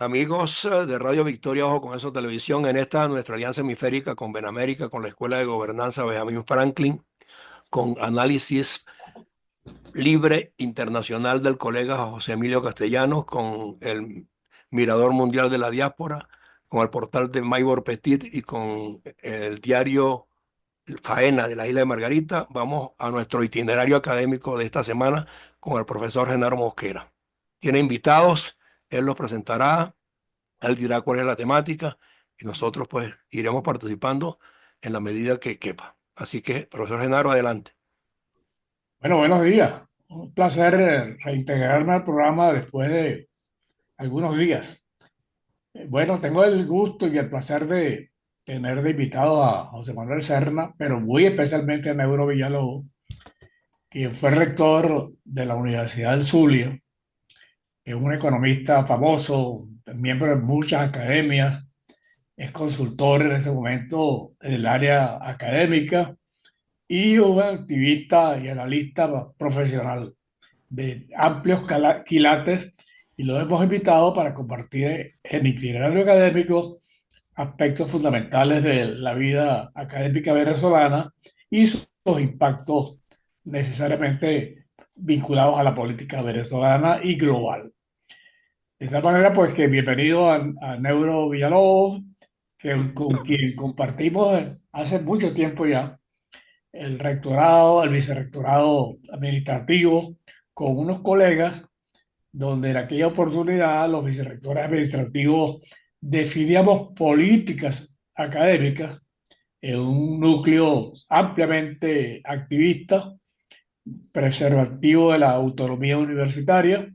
Amigos de Radio Victoria, Ojo con Eso Televisión, en esta nuestra alianza hemisférica con Benamérica, con la Escuela de Gobernanza Benjamin Franklin, con análisis libre internacional del colega José Emilio Castellanos, con el Mirador Mundial de la Diáspora, con el portal de Maybor Petit y con el diario Faena de la Isla de Margarita. Vamos a nuestro itinerario académico de esta semana con el profesor Genaro Mosquera. Tiene invitados, él los presentará. Él dirá cuál es la temática y nosotros pues iremos participando en la medida que quepa. Así que, profesor Genaro, adelante. Bueno, buenos días. Un placer reintegrarme al programa después de algunos días. Bueno, tengo el gusto y el placer de tener de invitado a José Manuel Serna, pero muy especialmente a Neuro Villalobos, quien fue rector de la Universidad del Zulia, es un economista famoso, miembro de muchas academias, es consultor en ese momento en el área académica y un activista y analista profesional de amplios quilates, y lo hemos invitado para compartir en itinerario académico aspectos fundamentales de la vida académica venezolana y sus impactos necesariamente vinculados a la política venezolana y global. De esta manera, pues que bienvenido a Neuro Villalobos, con quien compartimos hace mucho tiempo ya el rectorado, el vicerrectorado administrativo, con unos colegas donde en aquella oportunidad los vicerrectores administrativos definíamos políticas académicas en un núcleo ampliamente activista, preservativo de la autonomía universitaria,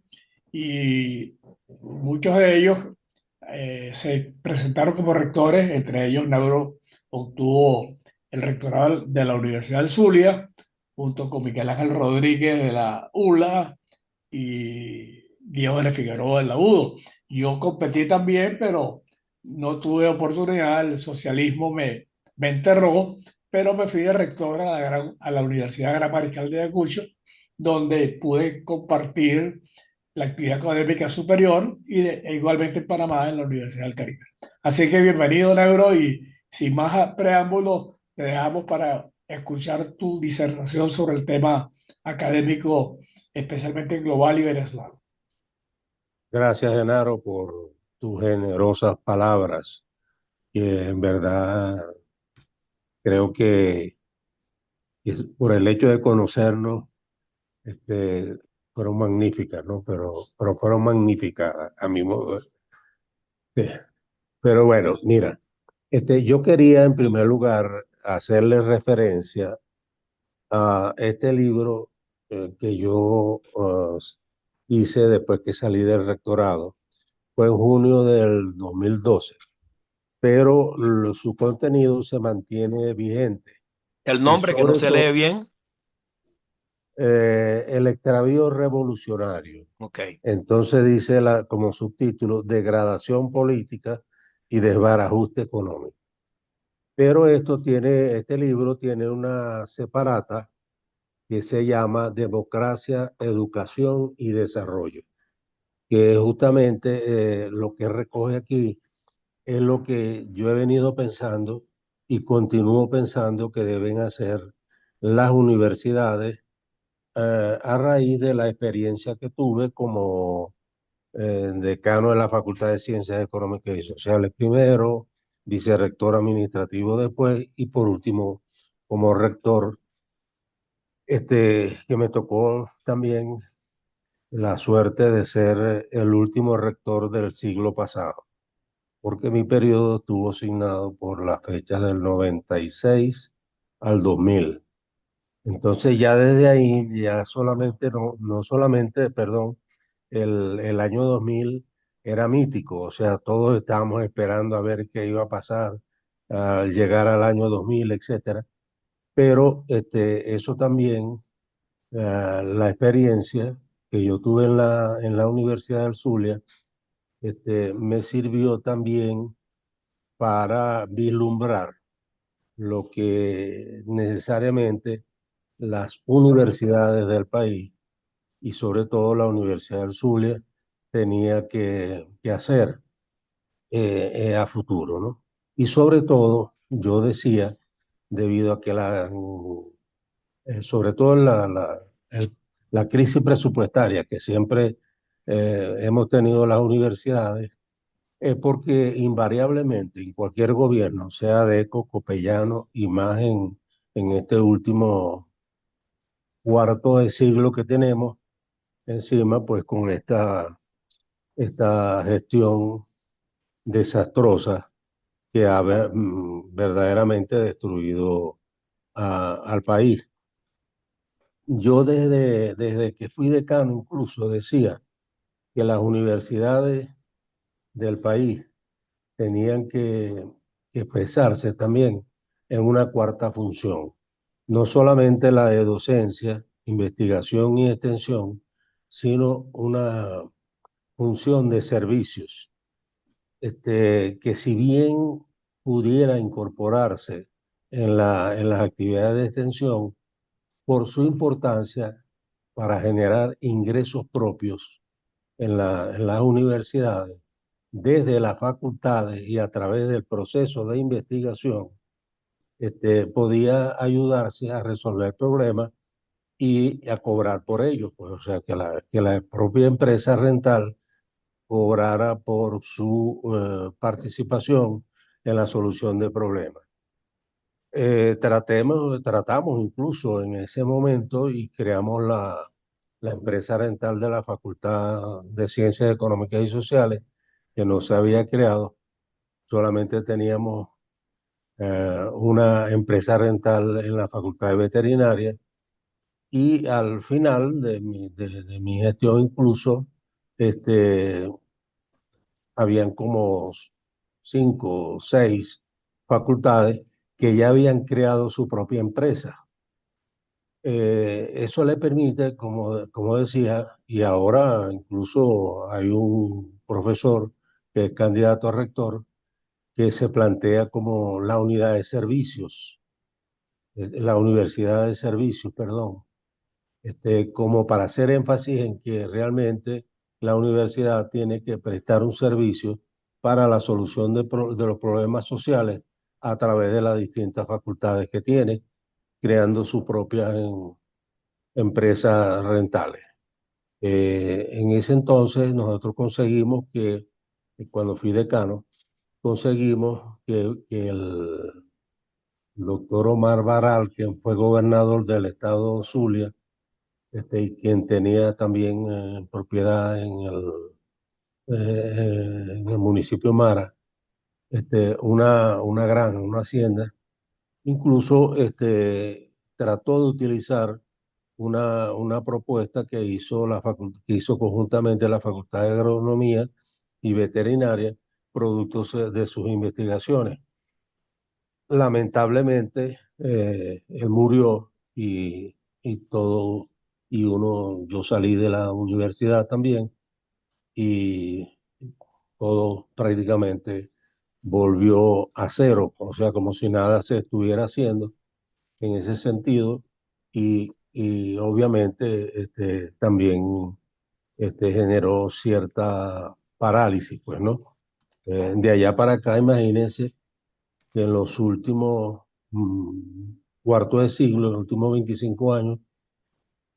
y muchos de ellos se presentaron como rectores. Entre ellos Nauro obtuvo el rectorado de la Universidad del Zulia, junto con Miguel Ángel Rodríguez de la ULA y Diego de la Figueroa del Laudo. Yo competí también, pero no tuve oportunidad. El socialismo me enterró, pero me fui de rector a la Universidad Gran Mariscal de Ayacucho, donde pude compartir la actividad académica superior e igualmente en Panamá, en la Universidad del Caribe. Así que bienvenido, Negro, y sin más preámbulos, te dejamos para escuchar tu disertación sobre el tema académico, especialmente global y venezolano. Gracias, Genaro, por tus generosas palabras, que en verdad creo que por el hecho de conocernos, este, fueron magníficas, ¿no? Pero fueron magnificadas a mi modo. De- Pero bueno, mira, yo quería en primer lugar hacerle referencia a este libro que yo hice después que salí del rectorado. Fue en junio del 2012, pero su contenido se mantiene vigente El y nombre que no sobre se lee todo bien. el extravío revolucionario. Ok. Entonces dice como subtítulo, degradación política y desbarajuste económico. Pero este libro tiene una separata que se llama Democracia, Educación y Desarrollo, que es justamente lo que recoge aquí es lo que yo he venido pensando y continúo pensando que deben hacer las universidades a raíz de la experiencia que tuve como decano de la Facultad de Ciencias Económicas y Sociales primero, vicerrector administrativo después y por último como rector, que me tocó también la suerte de ser el último rector del siglo pasado, porque mi periodo estuvo asignado por las fechas del 96 al 2000. Entonces ya desde ahí, ya solamente, no solamente, perdón, el año 2000 era mítico, o sea, todos estábamos esperando a ver qué iba a pasar al llegar al año 2000, etcétera. Pero eso también, la experiencia que yo tuve en la Universidad del Zulia, me sirvió también para vislumbrar lo que necesariamente las universidades del país y sobre todo la Universidad del Zulia tenía que hacer. a futuro, ¿no? Y sobre todo, yo decía, debido a que sobre todo la crisis presupuestaria que siempre hemos tenido las universidades, es porque invariablemente en cualquier gobierno, sea de Eco, Copellano y más en este último cuarto de siglo que tenemos encima, pues con esta gestión desastrosa que ha verdaderamente destruido al país. Yo desde que fui decano incluso decía que las universidades del país tenían que expresarse también en una cuarta función, no solamente la de docencia, investigación y extensión, sino una función de servicios, que si bien pudiera incorporarse en las actividades de extensión, por su importancia para generar ingresos propios en las universidades, desde las facultades y a través del proceso de investigación, podía ayudarse a resolver problemas y a cobrar por ellos, pues, o sea, que la propia empresa rental cobrara por su participación en la solución de problemas. Tratamos incluso en ese momento y creamos la empresa rental de la Facultad de Ciencias Económicas y Sociales, que no se había creado, solamente teníamos una empresa rental en la Facultad de Veterinaria y al final de mi gestión incluso, este, habían como 5 o 6 facultades que ya habían creado su propia empresa. Eso le permite, como decía, y ahora incluso hay un profesor que es candidato a rector, que se plantea como la unidad de servicios, la universidad de servicios, perdón, como para hacer énfasis en que realmente la universidad tiene que prestar un servicio para la solución de los problemas sociales a través de las distintas facultades que tiene, creando sus propias empresas rentables. En ese entonces nosotros conseguimos cuando fui decano, conseguimos que el doctor Omar Baral, quien fue gobernador del estado Zulia, y quien tenía también propiedad en el municipio Mara, una granja, una hacienda, incluso trató de utilizar una propuesta que hizo conjuntamente la Facultad de Agronomía y Veterinaria, productos de sus investigaciones. Lamentablemente, él murió y todo, yo salí de la universidad también y todo prácticamente volvió a cero, o sea, como si nada se estuviera haciendo en ese sentido y obviamente también generó cierta parálisis, pues, ¿no? De allá para acá, imagínense que en los últimos cuartos de siglo, en los últimos 25 años,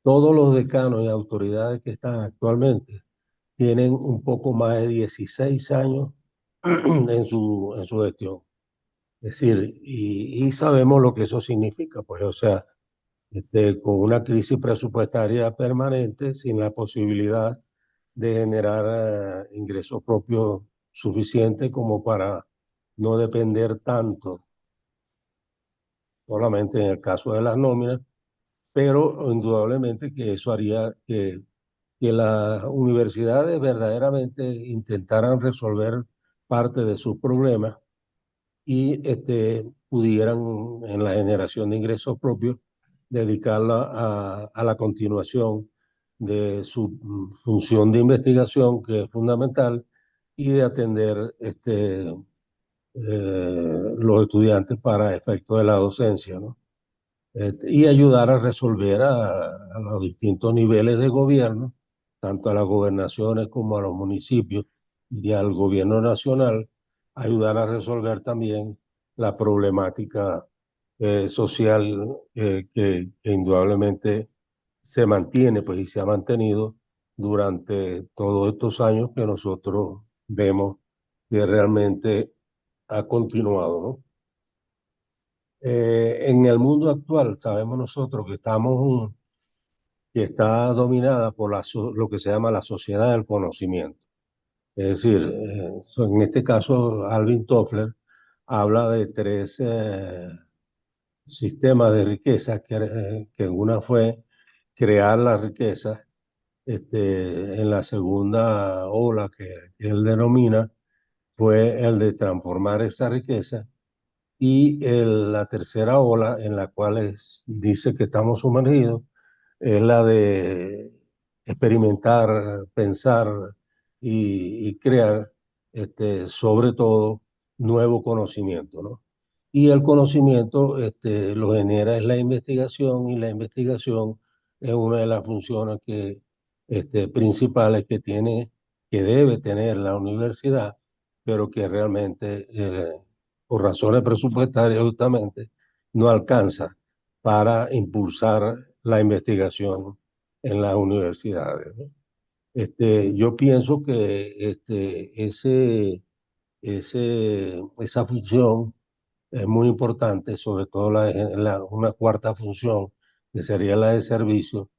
todos los decanos y autoridades que están actualmente tienen un poco más de 16 años en su gestión. Es decir, y sabemos lo que eso significa, pues, o sea, con una crisis presupuestaria permanente, sin la posibilidad de generar ingresos propios suficientes como para no depender tanto, solamente en el caso de las nóminas, pero indudablemente que eso haría que las universidades verdaderamente intentaran resolver parte de sus problemas y pudieran en la generación de ingresos propios dedicarla a la continuación de su función de investigación, que es fundamental, y de atender los estudiantes para efecto de la docencia, ¿no? Y ayudar a resolver a los distintos niveles de gobierno, tanto a las gobernaciones como a los municipios y al gobierno nacional, ayudar a resolver también la problemática social que indudablemente se mantiene, pues, y se ha mantenido durante todos estos años que nosotros vemos que realmente ha continuado, ¿no? En el mundo actual sabemos nosotros que que está dominada por lo que se llama la sociedad del conocimiento. Es decir, en este caso, Alvin Toffler habla de tres sistemas de riqueza, que una fue crear la riqueza, en la segunda ola que él denomina, fue el de transformar esa riqueza, y la tercera ola en la cual dice que estamos sumergidos es la de experimentar, pensar y crear, sobre todo, nuevo conocimiento, ¿no? Y el conocimiento, lo genera es la investigación, y la investigación es una de las funciones principales que debe tener la universidad, pero que realmente, por razones presupuestarias justamente, no alcanza para impulsar la investigación en las universidades, ¿no? Yo pienso que esa función es muy importante, sobre todo una cuarta función, que sería la de servicio,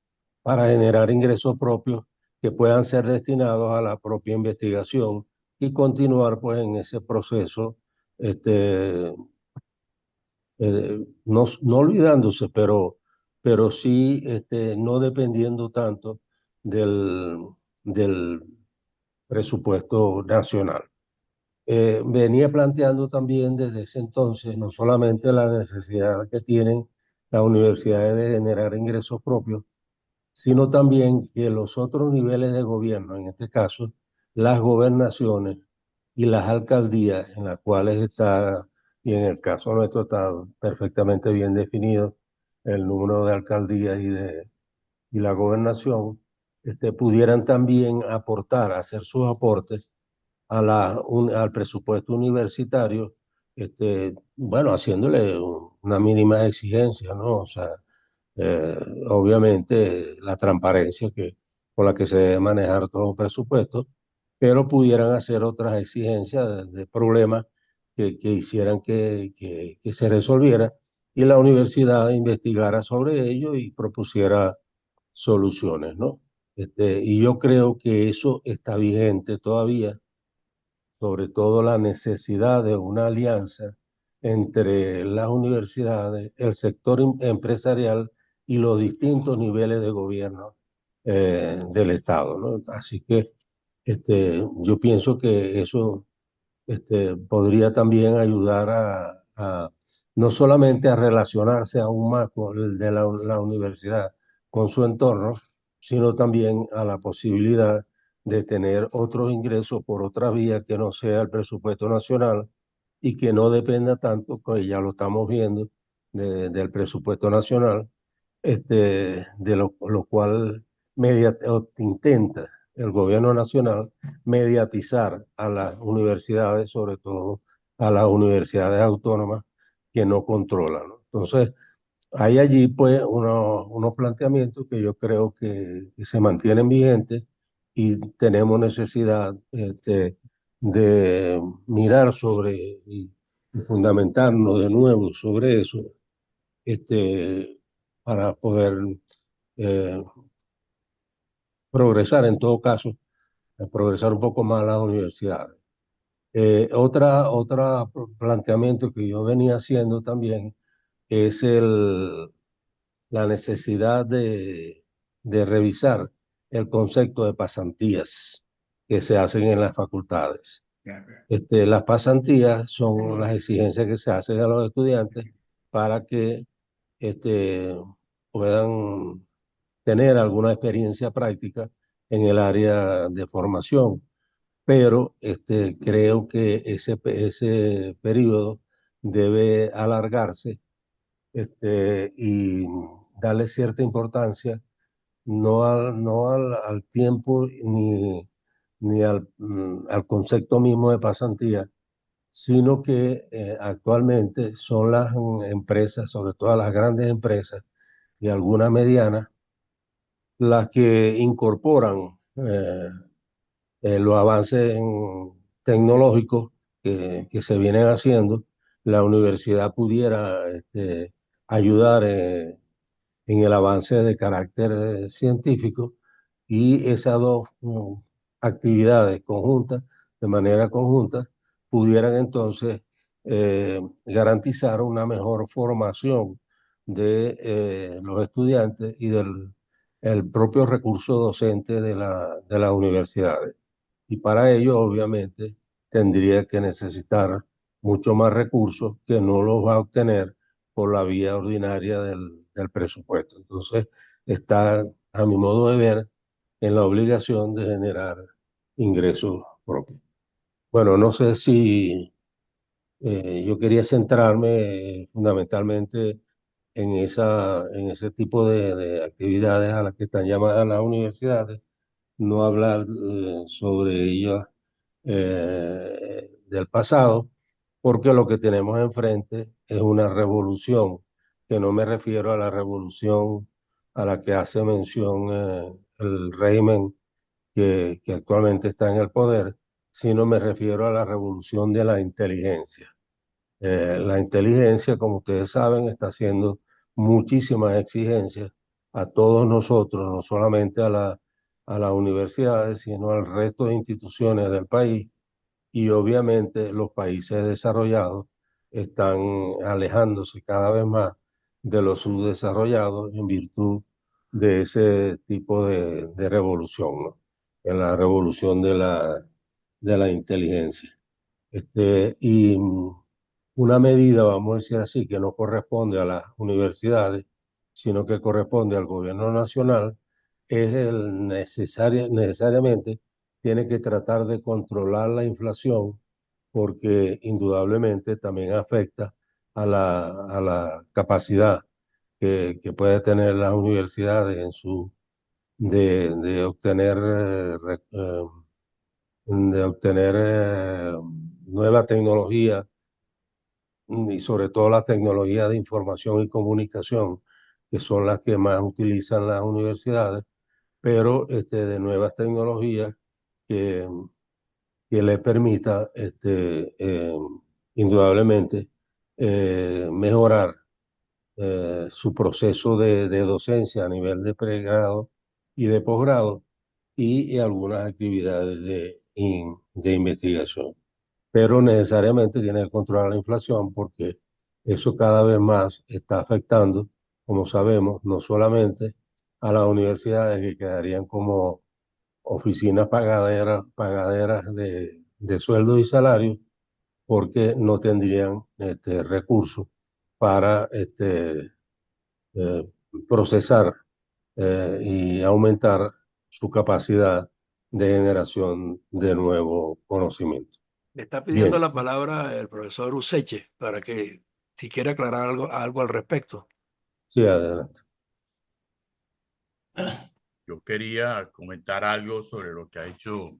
para generar ingresos propios que puedan ser destinados a la propia investigación y continuar, pues, en ese proceso, este, no olvidándose, pero sí, no dependiendo tanto del, del presupuesto nacional. Venía planteando también desde ese entonces no solamente la necesidad que tienen las universidades de generar ingresos propios, sino también que los otros niveles de gobierno, en este caso las gobernaciones y las alcaldías, en las cuales está, y en el caso nuestro está perfectamente bien definido el número de alcaldías y la gobernación, pudieran también aportar, hacer sus aportes al presupuesto universitario, bueno, haciéndole una mínima exigencia, ¿no? O sea, eh, obviamente la transparencia con la que se debe manejar todo presupuesto, pero pudieran hacer otras exigencias de problemas que hicieran que se resolviera, y la universidad investigara sobre ello y propusiera soluciones, ¿no? Y yo creo que eso está vigente todavía, sobre todo la necesidad de una alianza entre las universidades, el sector empresarial y los distintos niveles de gobierno del Estado, ¿no? Así que, yo pienso que eso, podría también ayudar no solamente a relacionarse aún más con la universidad, con su entorno, sino también a la posibilidad de tener otros ingresos por otra vía que no sea el presupuesto nacional, y que no dependa tanto, que ya lo estamos viendo, del presupuesto nacional, de lo cual intenta el gobierno nacional mediatizar a las universidades, sobre todo a las universidades autónomas que no controlan, ¿no? Entonces, hay allí, pues, unos planteamientos que yo creo que se mantienen vigentes, y tenemos necesidad, de mirar y fundamentarnos de nuevo sobre eso, para poder eh, progresar, en todo caso, progresar un poco más las universidades. Otra planteamiento que yo venía haciendo también es la necesidad de revisar el concepto de pasantías que se hacen en las facultades. Las pasantías son las exigencias que se hacen a los estudiantes para que este, puedan tener alguna experiencia práctica en el área de formación. Pero, creo que ese periodo debe alargarse, y darle cierta importancia, no al tiempo, ni al concepto mismo de pasantía, sino que actualmente son las empresas, sobre todo las grandes empresas y algunas medianas, las que incorporan los avances tecnológicos que se vienen haciendo. La universidad pudiera ayudar en el avance de carácter científico, y esas dos actividades conjuntas, de manera conjunta, pudieran entonces garantizar una mejor formación de los estudiantes y del el propio recurso docente de las universidades. Y para ello, obviamente, tendría que necesitar mucho más recursos que no los va a obtener por la vía ordinaria del presupuesto. Entonces, está, a mi modo de ver, en la obligación de generar ingresos propios. Bueno, no sé si yo quería centrarme fundamentalmente en ese tipo de actividades a las que están llamadas las universidades, no hablar sobre ellas del pasado, porque lo que tenemos enfrente es una revolución, que no me refiero a la revolución a la que hace mención el régimen que actualmente está en el poder, sino me refiero a la revolución de la inteligencia. La inteligencia, como ustedes saben, está haciendo muchísimas exigencias a todos nosotros, no solamente a las universidades, sino al resto de instituciones del país. Y obviamente los países desarrollados están alejándose cada vez más de los subdesarrollados en virtud de ese tipo de revolución, ¿no? En la revolución de la inteligencia. Y una medida, vamos a decir así, que no corresponde a las universidades, sino que corresponde al gobierno nacional, es necesariamente tiene que tratar de controlar la inflación, porque indudablemente también afecta a la capacidad que puede tener las universidades de obtener, de obtener nueva tecnología, y sobre todo la tecnología de información y comunicación, que son las que más utilizan las universidades, pero de nuevas tecnologías que, que le permita indudablemente mejorar su proceso de docencia a nivel de pregrado y de posgrado, y algunas actividades de investigación. Pero necesariamente tiene que controlar la inflación, porque eso cada vez más está afectando, como sabemos, no solamente a las universidades, que quedarían como oficinas pagaderas de sueldos y salarios, porque no tendrían recursos para eh, procesar y aumentar su capacidad de generación de nuevo conocimiento. Le está pidiendo Bien, la palabra el profesor Useche para que si quiere aclarar algo al respecto. sí, adelante. Yo quería comentar algo sobre lo que ha hecho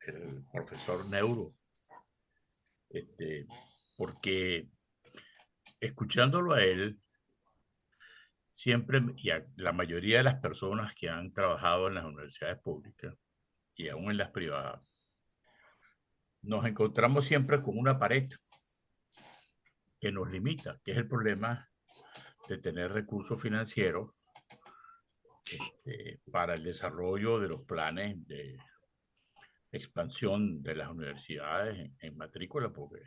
el profesor Neuro, este, porque escuchándolo a él, siempre, y a la mayoría de las personas que han trabajado en las universidades públicas y aún en las privadas, nos encontramos siempre con una pared que nos limita, que es el problema de tener recursos financieros para el desarrollo de los planes de expansión de las universidades en matrícula, porque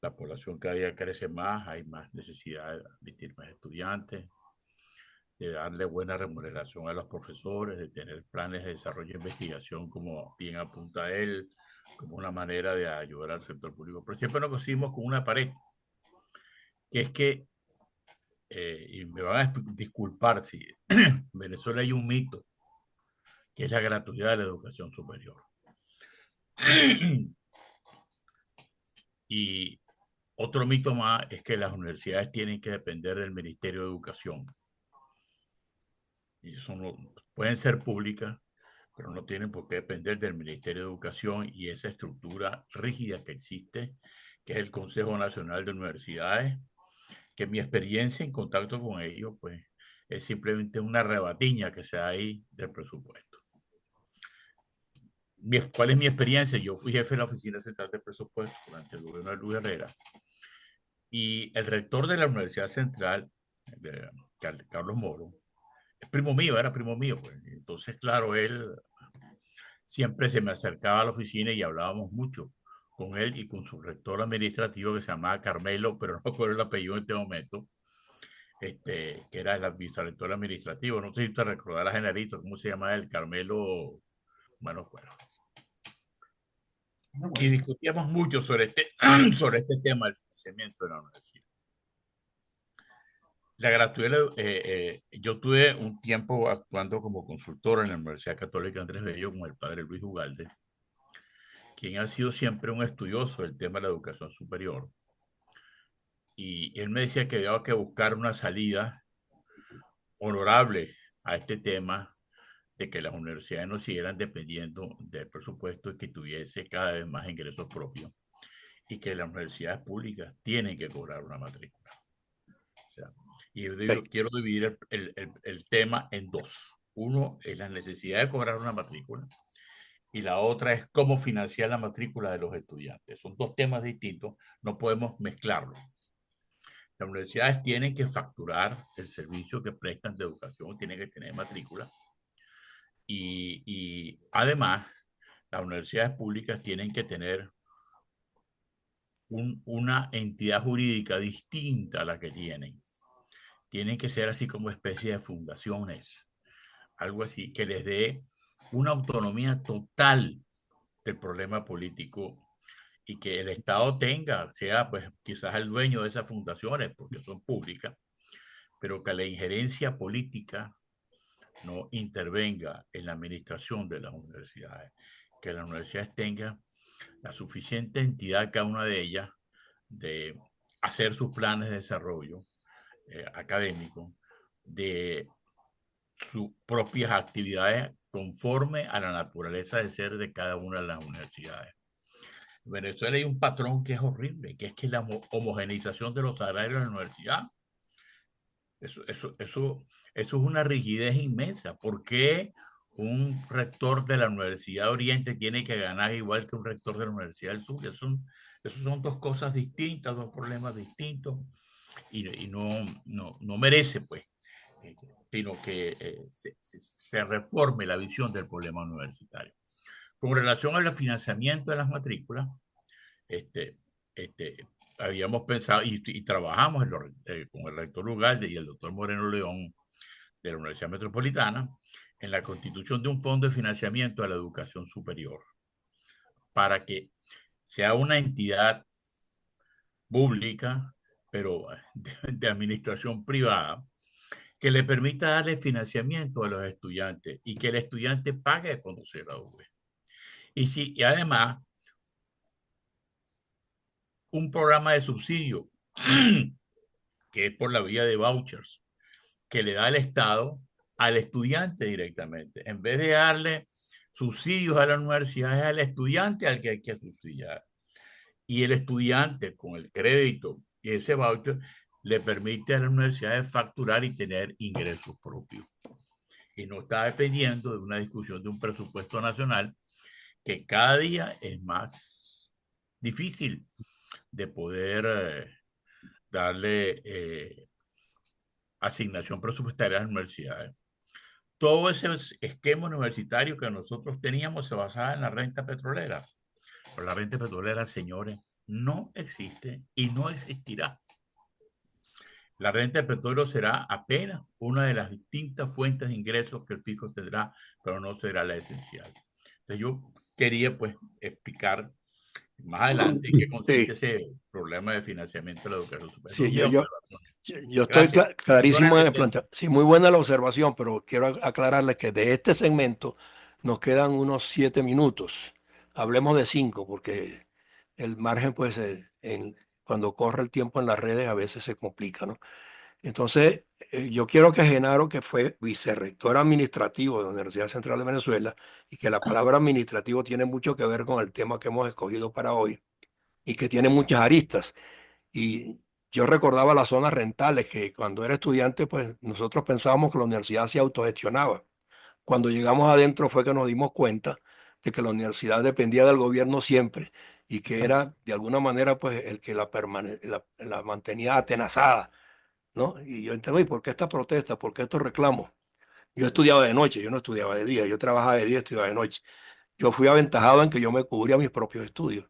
la población cada día crece más, hay más necesidad de admitir más estudiantes, de darle buena remuneración a los profesores, de tener planes de desarrollo e investigación, como bien apunta él, como una manera de ayudar al sector público. Pero siempre nos conseguimos con una pared, que es que, y me van a disculpar si en Venezuela hay un mito, que es la gratuidad de la educación superior. Y otro mito más es que las universidades tienen que depender del Ministerio de Educación. Y eso no, pueden ser públicas, pero no tienen por qué depender del Ministerio de Educación y esa estructura rígida que existe, que es el Consejo Nacional de Universidades, que mi experiencia en contacto con ellos, pues, es simplemente una rebatiña que se da ahí del presupuesto. ¿Cuál es mi experiencia? Yo fui jefe de la Oficina Central de Presupuesto durante el gobierno de Luis Herrera, y el rector de la Universidad Central, Carlos Moro, es primo mío, era primo mío, pues. Entonces, claro, él siempre se me acercaba a la oficina y hablábamos mucho con él y con su rector administrativo, que se llamaba Carmelo, pero no me acuerdo el apellido en este momento, que era el vicerrector administrativo. No sé si te recordarás, Generalito, ¿cómo se llama él? Carmelo, bueno. Y discutíamos mucho sobre sobre este tema del financiamiento de la universidad. La gratuidad, yo tuve un tiempo actuando como consultor en la Universidad Católica Andrés Bello con el padre Luis Ugalde, quien ha sido siempre un estudioso del tema de la educación superior. Y él me decía que había que buscar una salida honorable a este tema de que las universidades no siguieran dependiendo del presupuesto y que tuviese cada vez más ingresos propios, y que las universidades públicas tienen que cobrar una matrícula. O sea, y yo quiero dividir el tema en dos. Uno es la necesidad de cobrar una matrícula y la otra es cómo financiar la matrícula de los estudiantes. Son dos temas distintos, no podemos mezclarlos. Las universidades tienen que facturar el servicio que prestan de educación, tienen que tener matrícula, y además las universidades públicas tienen que tener una entidad jurídica distinta a la que tienen. Tienen que ser así como especie de fundaciones, algo así que les dé una autonomía total del problema político, y que el Estado sea pues quizás el dueño de esas fundaciones porque son públicas, pero que la injerencia política no intervenga en la administración de las universidades, que las universidades tengan la suficiente entidad, cada una de ellas, de hacer sus planes de desarrollo académico, de sus propias actividades conforme a la naturaleza de ser de cada una de las universidades. En Venezuela hay un patrón que es horrible, que es que la homogeneización de los salarios de la universidad. Eso es una rigidez inmensa. ¿Por qué un rector de la Universidad de Oriente tiene que ganar igual que un rector de la Universidad del Sur? Esos son dos cosas distintas, dos problemas distintos, y no merece, pues, sino que se reforme la visión del problema universitario. Con relación al financiamiento de las matrículas, este, habíamos pensado y trabajamos con el rector Ugalde y el doctor Moreno León de la Universidad Metropolitana en la constitución de un fondo de financiamiento a la educación superior, para que sea una entidad pública, pero de administración privada, que le permita darle financiamiento a los estudiantes y que el estudiante pague cuando se gradúe. Y además, un programa de subsidio que es por la vía de vouchers, que le da el Estado al estudiante directamente. En vez de darle subsidios a la universidad, es al estudiante al que hay que subsidiar. Y el estudiante, con el crédito y ese voucher, le permite a la universidad facturar y tener ingresos propios. Y no está dependiendo de una discusión de un presupuesto nacional que cada día es más difícil de poder darle asignación presupuestaria a las universidades. Todo ese esquema universitario que nosotros teníamos se basaba en la renta petrolera. Pero la renta petrolera, señores, no existe y no existirá. La renta de petróleo será apenas una de las distintas fuentes de ingresos que el fisco tendrá, pero no será la esencial. Entonces yo quería pues explicar más adelante en qué consiste ese problema de financiamiento de la educación superior. Sí, yo estoy clarísimo en el planteamiento. Sí, muy buena la observación, pero quiero aclararles que de este segmento nos quedan unos 7 minutos. Hablemos de 5, porque el margen, pues, cuando corre el tiempo en las redes a veces se complica, ¿no? Entonces, yo quiero que Genaro, que fue vicerrector administrativo de la Universidad Central de Venezuela, y que la palabra administrativo tiene mucho que ver con el tema que hemos escogido para hoy, y que tiene muchas aristas. Y yo recordaba las zonas rentales, que cuando era estudiante, pues nosotros pensábamos que la universidad se autogestionaba. Cuando llegamos adentro fue que nos dimos cuenta de que la universidad dependía del gobierno siempre y que era de alguna manera pues el que la mantenía atenazada, ¿no? Y yo entendí, ¿por qué esta protesta? ¿Por qué estos reclamos? Yo estudiaba de noche, yo no estudiaba de día, yo trabajaba de día, estudiaba de noche. Yo fui aventajado en que yo me cubría mis propios estudios,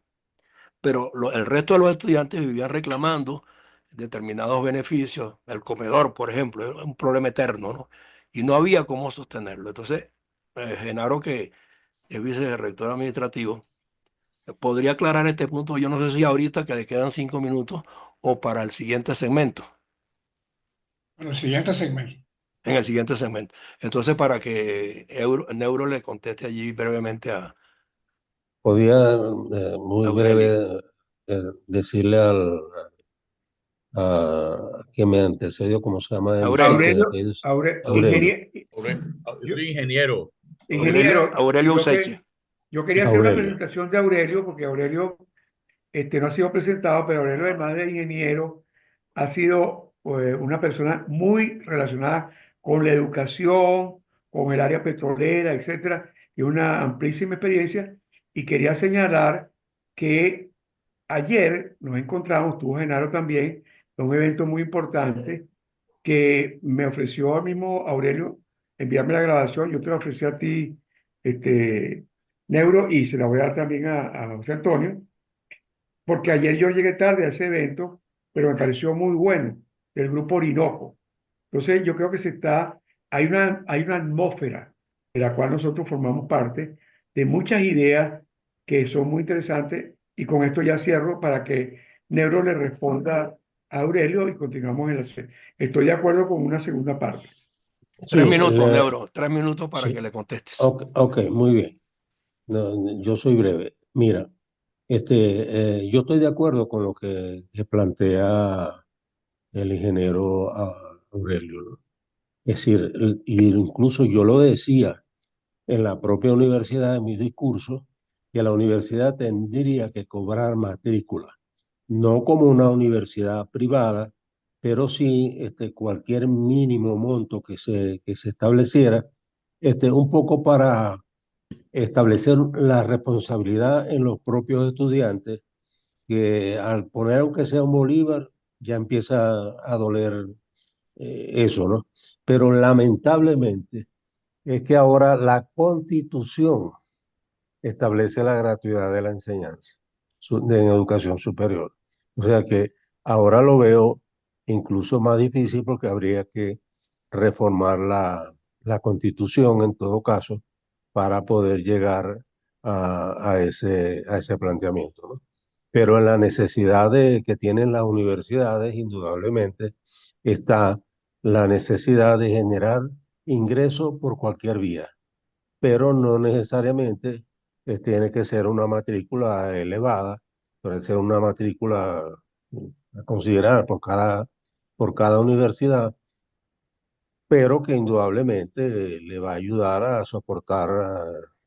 pero el resto de los estudiantes vivían reclamando determinados beneficios. El comedor, por ejemplo, es un problema eterno, ¿no? Y no había cómo sostenerlo. Entonces, Genaro, que es vicerrector administrativo, podría aclarar este punto. Yo no sé si ahorita que le quedan 5 minutos o para el siguiente segmento, Bueno, el siguiente segmento. en el siguiente segmento. Entonces, para que Neuro le conteste allí brevemente a Podía muy Aurelio. breve decirle que me antecedió, ¿cómo se llama el Aurelio, chico de Aurelio, aquellos? Aurelio. ingeniero, Yo yo, soy ingeniero. ingeniero, Aurelio Useche. yo quería hacer una Aurelio. presentación de Aurelio, porque Aurelio no ha sido presentado, pero Aurelio, además de ingeniero, ha sido una persona muy relacionada con la educación, con el área petrolera, etcétera, y una amplísima experiencia. Y quería señalar que ayer nos encontramos, tuvo Genaro también, en un evento muy importante que me ofreció al mismo Aurelio enviarme la grabación. Yo te la ofrecí a ti, este, Neuro, y se la voy a dar también a José Antonio, porque ayer yo llegué tarde a ese evento, pero me pareció muy bueno, del grupo Orinoco. Entonces, yo creo que hay una atmósfera de la cual nosotros formamos parte, de muchas ideas que son muy interesantes, y con esto ya cierro para que Neuro le responda a Aurelio y continuamos en Estoy de acuerdo con una segunda parte. Tres Sí, minutos, Neuro, 3 minutos para que sí. le contestes. Ok, ok, muy bien. No, yo soy breve. Mira, yo estoy de acuerdo con lo que plantea el ingeniero Aurelio, ¿no? Es decir, y incluso yo lo decía en la propia universidad, en mis discursos, que la universidad tendría que cobrar matrícula, no como una universidad privada, pero sí cualquier mínimo monto que se estableciera, un poco para establecer la responsabilidad en los propios estudiantes, que al poner aunque sea un bolívar, ya empieza a doler eso, ¿no? Pero lamentablemente es que ahora la Constitución establece la gratuidad de la enseñanza en educación superior. O sea que ahora lo veo incluso más difícil porque habría que reformar la Constitución en todo caso para poder llegar a ese planteamiento, ¿no? Pero en la necesidad que tienen las universidades, indudablemente, está la necesidad de generar ingresos por cualquier vía, pero no necesariamente tiene que ser una matrícula elevada, puede ser una matrícula a considerar por cada universidad, pero que indudablemente le va a ayudar a soportar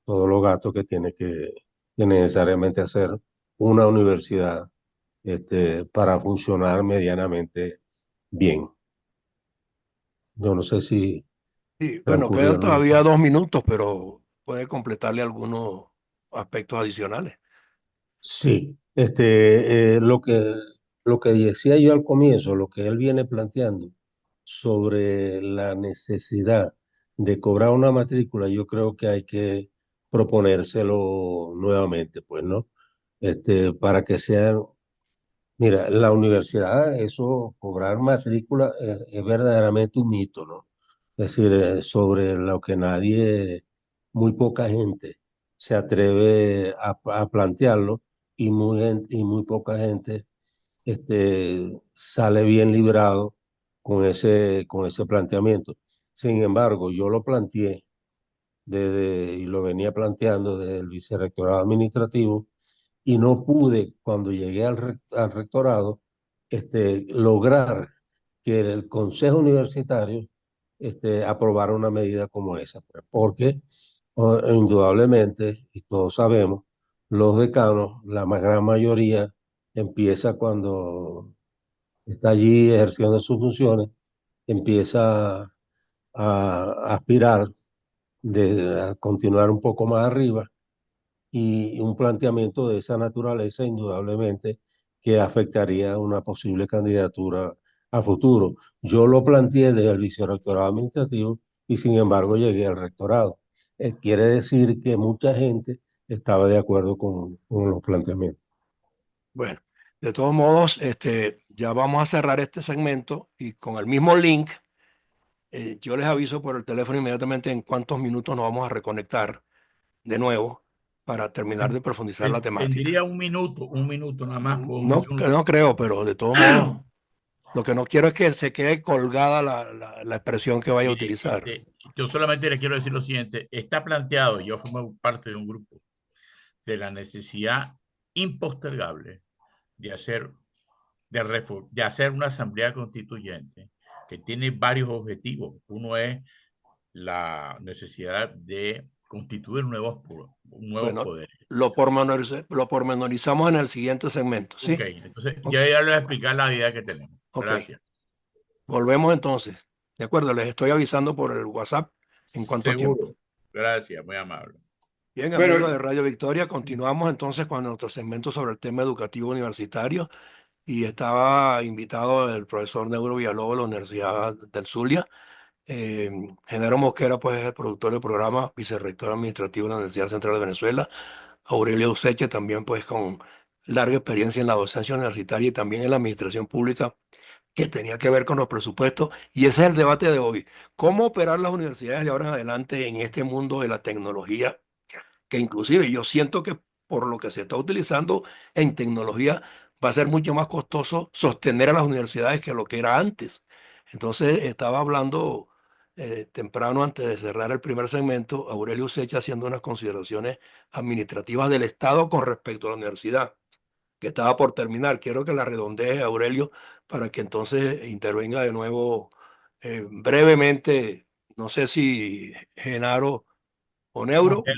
todos los gastos que tiene que necesariamente hacer una universidad para funcionar medianamente bien. Yo no sé si Sí, bueno, quedan transcurrieron los todavía tiempos. 2 minutos, pero puede completarle algunos aspectos adicionales. Sí, lo que decía yo al comienzo, lo que él viene planteando sobre la necesidad de cobrar una matrícula, yo creo que hay que proponérselo nuevamente, pues, ¿no? Para que sean, mira, la universidad, eso, cobrar matrícula es verdaderamente un mito, ¿no? Es decir, sobre lo que muy poca gente se atreve a plantearlo, y muy poca gente sale bien librado con ese planteamiento. Sin embargo, yo lo planteé y lo venía planteando desde el vicerrectorado administrativo, y no pude, cuando llegué al rectorado, lograr que el Consejo Universitario aprobara una medida como esa, pues, porque indudablemente, y todos sabemos, los decanos, la gran mayoría, empieza cuando está allí ejerciendo sus funciones, empieza a aspirar a continuar un poco más arriba y un planteamiento de esa naturaleza indudablemente que afectaría una posible candidatura a futuro. Yo lo planteé desde el vicerrectorado administrativo y sin embargo llegué al rectorado. Quiere decir que mucha gente estaba de acuerdo con los planteamientos. Bueno, de todos modos, ya vamos a cerrar este segmento y con el mismo link, yo les aviso por el teléfono inmediatamente en cuántos minutos nos vamos a reconectar de nuevo para terminar de profundizar la temática. Tendría un minuto nada más. No, no creo, pero de todos modos, lo que no quiero es que se quede colgada la expresión que vaya a Mire, utilizar. yo solamente le quiero decir lo siguiente. Está planteado, yo formo parte de un grupo, de la necesidad impostergable de hacer, de hacer una asamblea constituyente que tiene varios objetivos. Uno es la necesidad de constituir nuevos Bueno, poderes. lo pormenorizamos en el siguiente segmento, Ok, ¿sí? entonces yo ya les voy a explicar la idea que tenemos. Ok, Gracias. volvemos entonces. De acuerdo, les estoy avisando por el WhatsApp en cuánto tiempo. Seguro. Gracias, muy amable. Bien, amigos de Bueno, Radio Victoria, continuamos entonces con nuestro segmento sobre el tema educativo universitario y estaba invitado el profesor Neuro Villalobos de la Universidad del Zulia. Genaro Mosquera, pues es el productor del programa, vicerrector administrativo de la Universidad Central de Venezuela. Aurelio Useche, también pues con larga experiencia en la docencia universitaria y también en la administración pública que tenía que ver con los presupuestos. Y ese es el debate de hoy. ¿Cómo operar las universidades de ahora en adelante en este mundo de la tecnología? Que inclusive yo siento que por lo que se está utilizando en tecnología va a ser mucho más costoso sostener a las universidades que lo que era antes. Entonces estaba hablando temprano antes de cerrar el primer segmento, Aurelio Secha haciendo unas consideraciones administrativas del Estado con respecto a la universidad, que estaba por terminar. Quiero que la redondee, Aurelio, para que entonces intervenga de nuevo brevemente, no sé si Genaro o Neuro. Ok,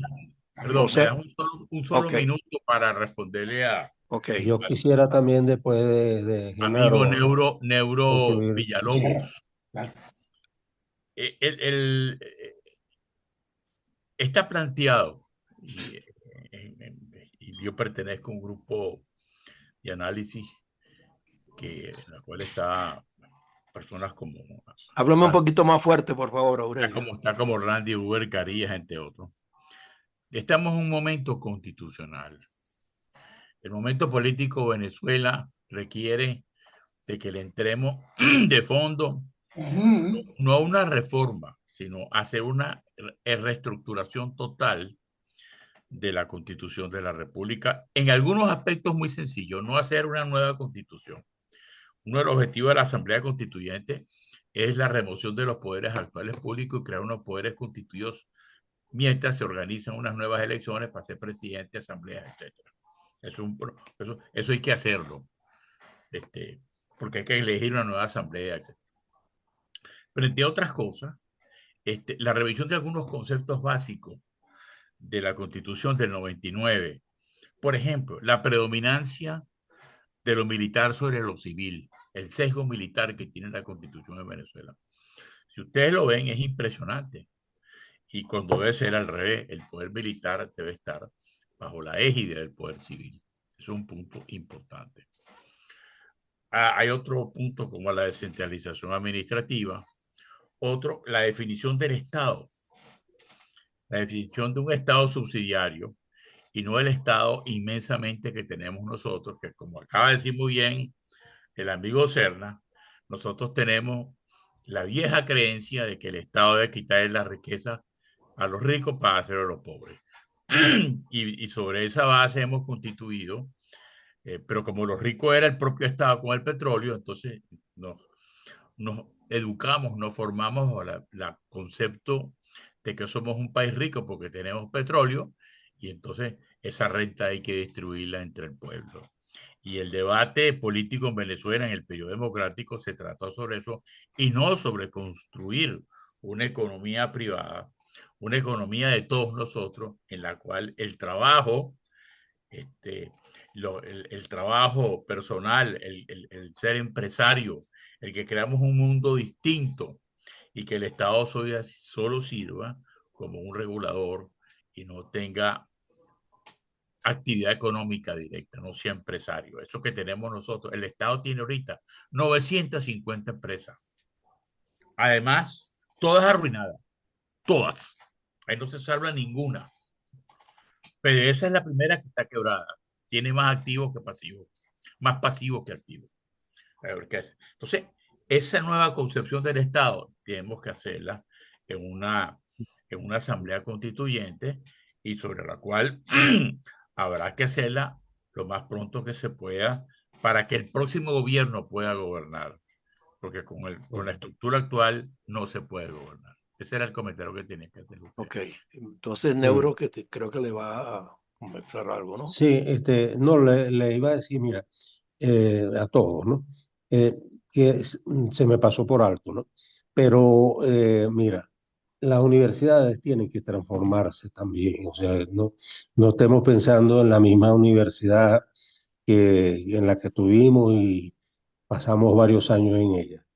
O Perdón, me sea, das un solo ok, minuto para responderle ok. Yo quisiera también después de amigo Genaro Neuro concluir. cierra. Villalobos. Claro. Eh, el- el- eh, Está planteado, y yo pertenezco a un grupo de análisis en la cual está personas como Háblame un Randy, poquito más fuerte, por favor, Aurelio. está como Randy Uber Carillas, entre otros. Estamos en un momento constitucional. El momento político de Venezuela requiere de que le entremos de fondo, Ujú. no a una reforma, sino hacer una reestructuración total de la Constitución de la República, en algunos aspectos muy sencillos, no hacer una nueva Constitución. Uno de los objetivos de la Asamblea Constituyente es la remoción de los poderes actuales públicos y crear unos poderes constituidos mientras se organizan unas nuevas elecciones para ser presidente, asamblea, etcétera. Eso hay que hacerlo, porque hay que elegir una nueva asamblea, etcétera. Pero entre otras cosas, la revisión de algunos conceptos básicos de la Constitución del 99, por ejemplo, la predominancia de lo militar sobre lo civil, el sesgo militar que tiene la Constitución de Venezuela. Si ustedes lo ven, es impresionante. Y cuando debe ser al revés, el poder militar debe estar bajo la égide del poder civil. Es un punto importante. Hay otro punto como la descentralización administrativa. Otro, la definición del Estado. La definición de un Estado subsidiario y no el Estado inmensamente que tenemos nosotros, que como acaba de decir muy bien el amigo Serna, nosotros tenemos la vieja creencia de que el Estado debe quitarle la riqueza a los ricos para hacerlo a los pobres. Y sobre esa base hemos constituido, pero como los ricos era el propio Estado con el petróleo, entonces nos educamos, nos formamos bajo la concepto de que somos un país rico porque tenemos petróleo y entonces esa renta hay que distribuirla entre el pueblo. Y el debate político en Venezuela, en el periodo democrático, se trató sobre eso y no sobre construir una economía privada, una economía de todos nosotros, en la cual el trabajo, el trabajo personal, ser empresario, el que creamos un mundo distinto y que el Estado solo sirva como un regulador y no tenga actividad económica directa, no sea empresario. Eso que tenemos nosotros. El Estado tiene ahorita 950 empresas. Además, todas arruinadas. Todas. Ahí no se salva ninguna. Pero esa es la primera que está quebrada. Tiene más activos que pasivos. Más pasivos que activos. Entonces, esa nueva concepción del Estado tenemos que hacerla en una asamblea constituyente y sobre la cual habrá que hacerla lo más pronto que se pueda para que el próximo gobierno pueda gobernar, porque con la estructura actual no se puede gobernar. Ese era el comentario que tenía que hacer usted. Ok, entonces Neuro, creo que le va a conversar algo, ¿no? Sí, no, le iba a decir, mira, a todos, ¿no? Se me pasó por alto, ¿no? Pero, mira, las universidades tienen que transformarse también, o sea, no estemos pensando en la misma universidad en la que tuvimos y pasamos varios años en ella.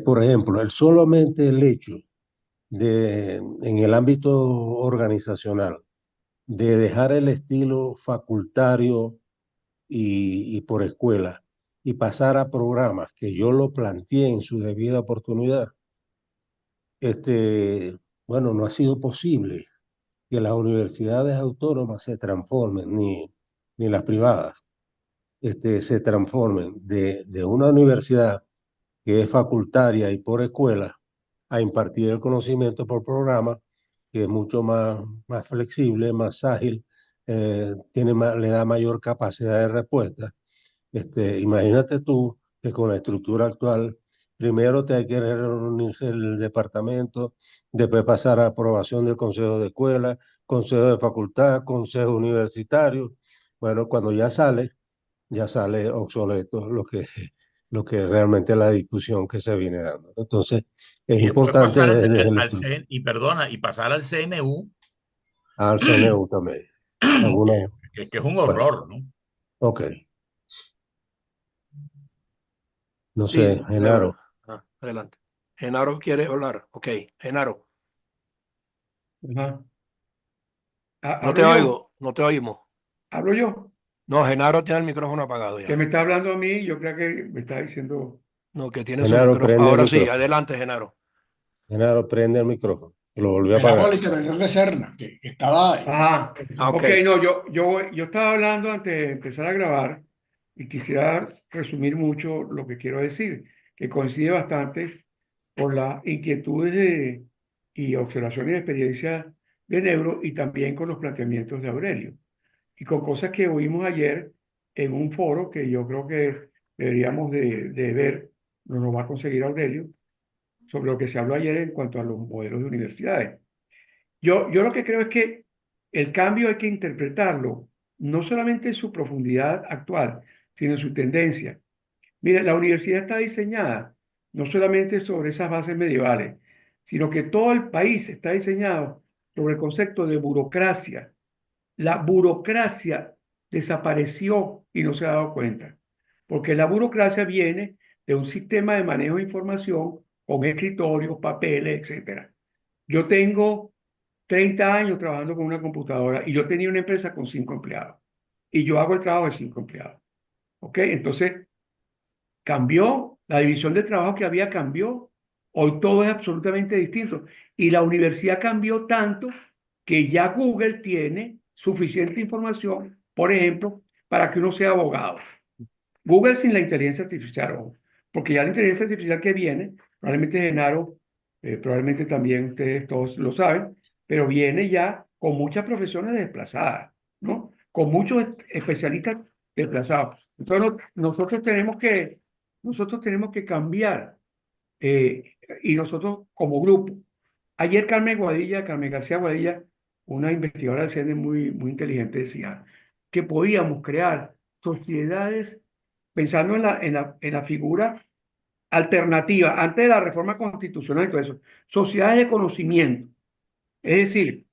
Por ejemplo, solamente el hecho en el ámbito organizacional, de dejar el estilo facultario y por escuela y pasar a programas que yo lo planteé en su debida oportunidad, bueno, no ha sido posible que las universidades autónomas se transformen, ni las privadas, se transformen de una universidad que es facultaria y por escuela a impartir el conocimiento por programa, que es mucho más flexible, más ágil, le da mayor capacidad de respuesta. Imagínate tú que con la estructura actual, primero te hay que reunirse el departamento, después pasar a aprobación del consejo de escuela, consejo de facultad, consejo universitario. Bueno, cuando ya sale obsoleto lo que realmente es la discusión que se viene dando. Entonces, es Y después importante pasar desde el y pasar al CNU, al CNU también. que, Alguna, que es un bueno, horror, ¿no? ok. No Sí, sé, Neuro. Genaro. Adelante. Genaro quiere hablar. Ok, Genaro, Ajá. no Hablo te yo, oigo, no te oímos. hablo yo. No, Genaro tiene el micrófono apagado Que ya. me está hablando a mí, yo creo que me está diciendo. No, que tiene su Genaro, micrófono. prende el Ahora sí, micrófono. adelante, Genaro. Genaro, prende el micrófono. Lo volvió a Apelamos a apagar. la intervención de Serna, que estaba ahí. Ajá. Ok, Ok, no, yo estaba hablando antes de empezar a grabar y quisiera resumir mucho lo que quiero decir, que coincide bastante con las inquietudes y observaciones y experiencias de Neuro y también con los planteamientos de Aurelio y con cosas que oímos ayer en un foro que yo creo que deberíamos de ver, no nos va a conseguir Aurelio, sobre lo que se habló ayer en cuanto a los modelos de universidades. Yo lo que creo es que el cambio hay que interpretarlo no solamente en su profundidad actual, sino en su tendencia. Mira, la universidad está diseñada no solamente sobre esas bases medievales, sino que todo el país está diseñado sobre el concepto de burocracia. La burocracia desapareció y no se ha dado cuenta, porque la burocracia viene de un sistema de manejo de información con escritorios, papeles, etcétera. Yo tengo 30 años trabajando con una computadora y yo tenía una empresa con 5 empleados y yo hago el trabajo de 5 empleados. ¿Ok? Entonces, cambió, la división de trabajo que había cambió. Hoy todo es absolutamente distinto. Y la universidad cambió tanto que ya Google tiene suficiente información, por ejemplo, para que uno sea abogado. Google sin la inteligencia artificial, ojo, porque ya la inteligencia artificial que viene, probablemente Genaro, probablemente también ustedes todos lo saben, pero viene ya con muchas profesiones desplazadas, ¿no? Con muchos especialistas desplazados. Entonces nosotros tenemos que cambiar y nosotros como grupo. Ayer Carmen García Guadilla, una investigadora del CNE muy inteligente, decía que podíamos crear sociedades, pensando en la figura alternativa, antes de la reforma constitucional y todo eso, sociedades de conocimiento. Es decir,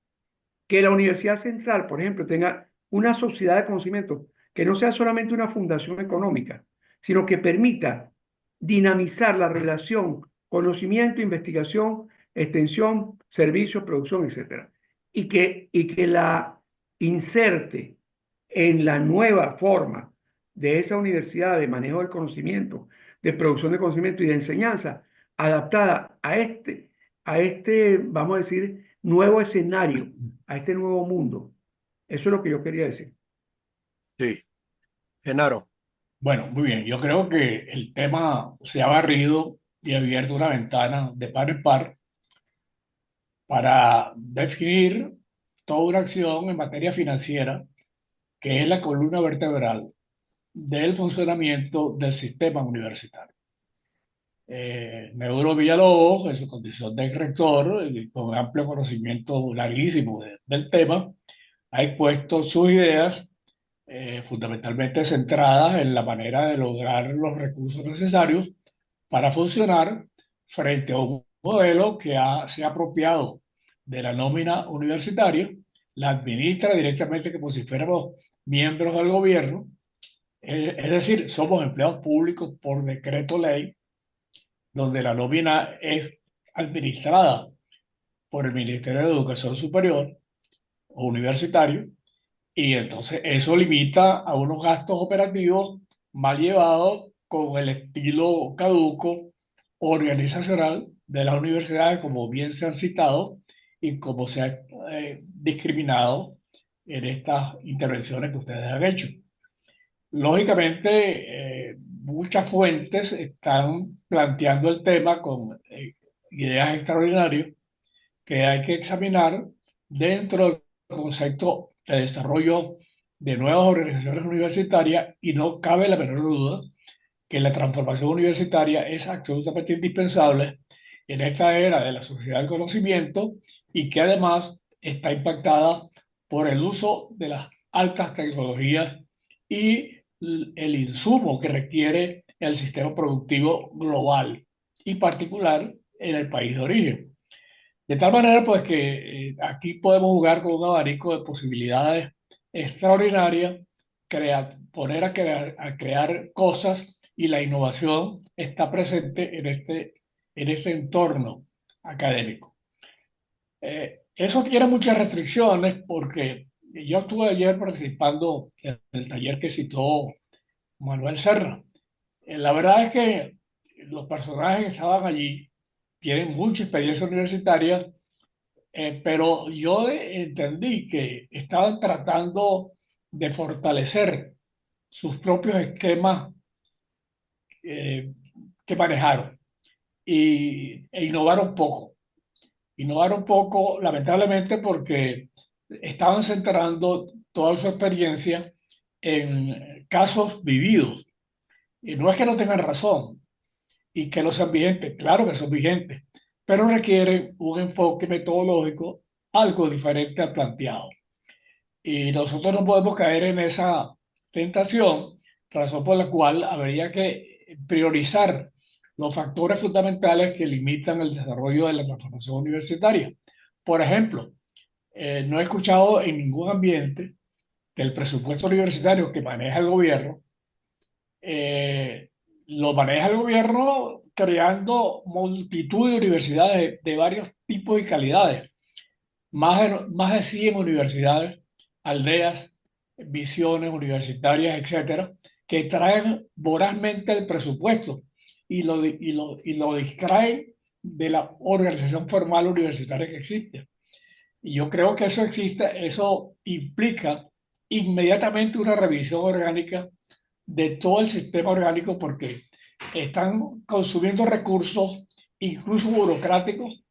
que la Universidad Central, por ejemplo, tenga una sociedad de conocimiento que no sea solamente una fundación económica, sino que permita dinamizar la relación conocimiento, investigación, extensión, servicios, producción, etcétera. Y que la inserte en la nueva forma de esa universidad de manejo del conocimiento, de producción de conocimiento y de enseñanza, adaptada a este, vamos a decir, nuevo escenario, a este nuevo mundo. Eso es lo que yo quería decir. Sí. Genaro, Bueno, muy bien. Yo creo que el tema se ha barrido y abierto una ventana de par en par para definir toda una acción en materia financiera, que es la columna vertebral del funcionamiento del sistema universitario. Neuro Villalobos, en su condición de rector, y con amplio conocimiento larguísimo del tema, ha expuesto sus ideas fundamentalmente centradas en la manera de lograr los recursos necesarios para funcionar frente a un modelo que se ha apropiado de la nómina universitaria, la administra directamente como si fuéramos miembros del gobierno, es decir, somos empleados públicos por decreto ley, donde la nómina es administrada por el Ministerio de Educación Superior o Universitario, y entonces eso limita a unos gastos operativos mal llevados con el estilo caduco organizacional de las universidades, como bien se han citado y como se ha discriminado en estas intervenciones que ustedes han hecho. Lógicamente, muchas fuentes están planteando el tema con ideas extraordinarias que hay que examinar dentro del concepto de desarrollo de nuevas organizaciones universitarias, y no cabe la menor duda que la transformación universitaria es absolutamente indispensable en esta era de la sociedad del conocimiento, y que además está impactada por el uso de las altas tecnologías y el insumo que requiere el sistema productivo global y particular en el país de origen. De tal manera, pues, que aquí podemos jugar con un abanico de posibilidades extraordinarias, poner a crear cosas, y la innovación está presente en este entorno académico. Eso tiene muchas restricciones, porque yo estuve ayer participando en el taller que citó Manuel Serra. La verdad es que los personajes que estaban allí tienen mucha experiencia universitaria, pero yo entendí que estaban tratando de fortalecer sus propios esquemas eh, que manejaron, e innovar un poco. Innovar un poco, lamentablemente, porque estaban centrando toda su experiencia en casos vividos. Y no es que no tengan razón y que no sean vigentes, claro que son vigentes, pero requieren un enfoque metodológico algo diferente al planteado. Y nosotros no podemos caer en esa tentación, razón por la cual habría que priorizar los factores fundamentales que limitan el desarrollo de la transformación universitaria. Por ejemplo, no he escuchado en ningún ambiente que el presupuesto universitario que maneja el gobierno lo maneja el gobierno creando multitud de universidades de varios tipos y calidades, más de 100 universidades, aldeas, visiones universitarias, etcétera, que traen vorazmente el presupuesto y lo distraen de la organización formal universitaria que existe. Y yo creo que eso implica inmediatamente una revisión orgánica de todo el sistema orgánico, porque están consumiendo recursos, incluso burocráticos,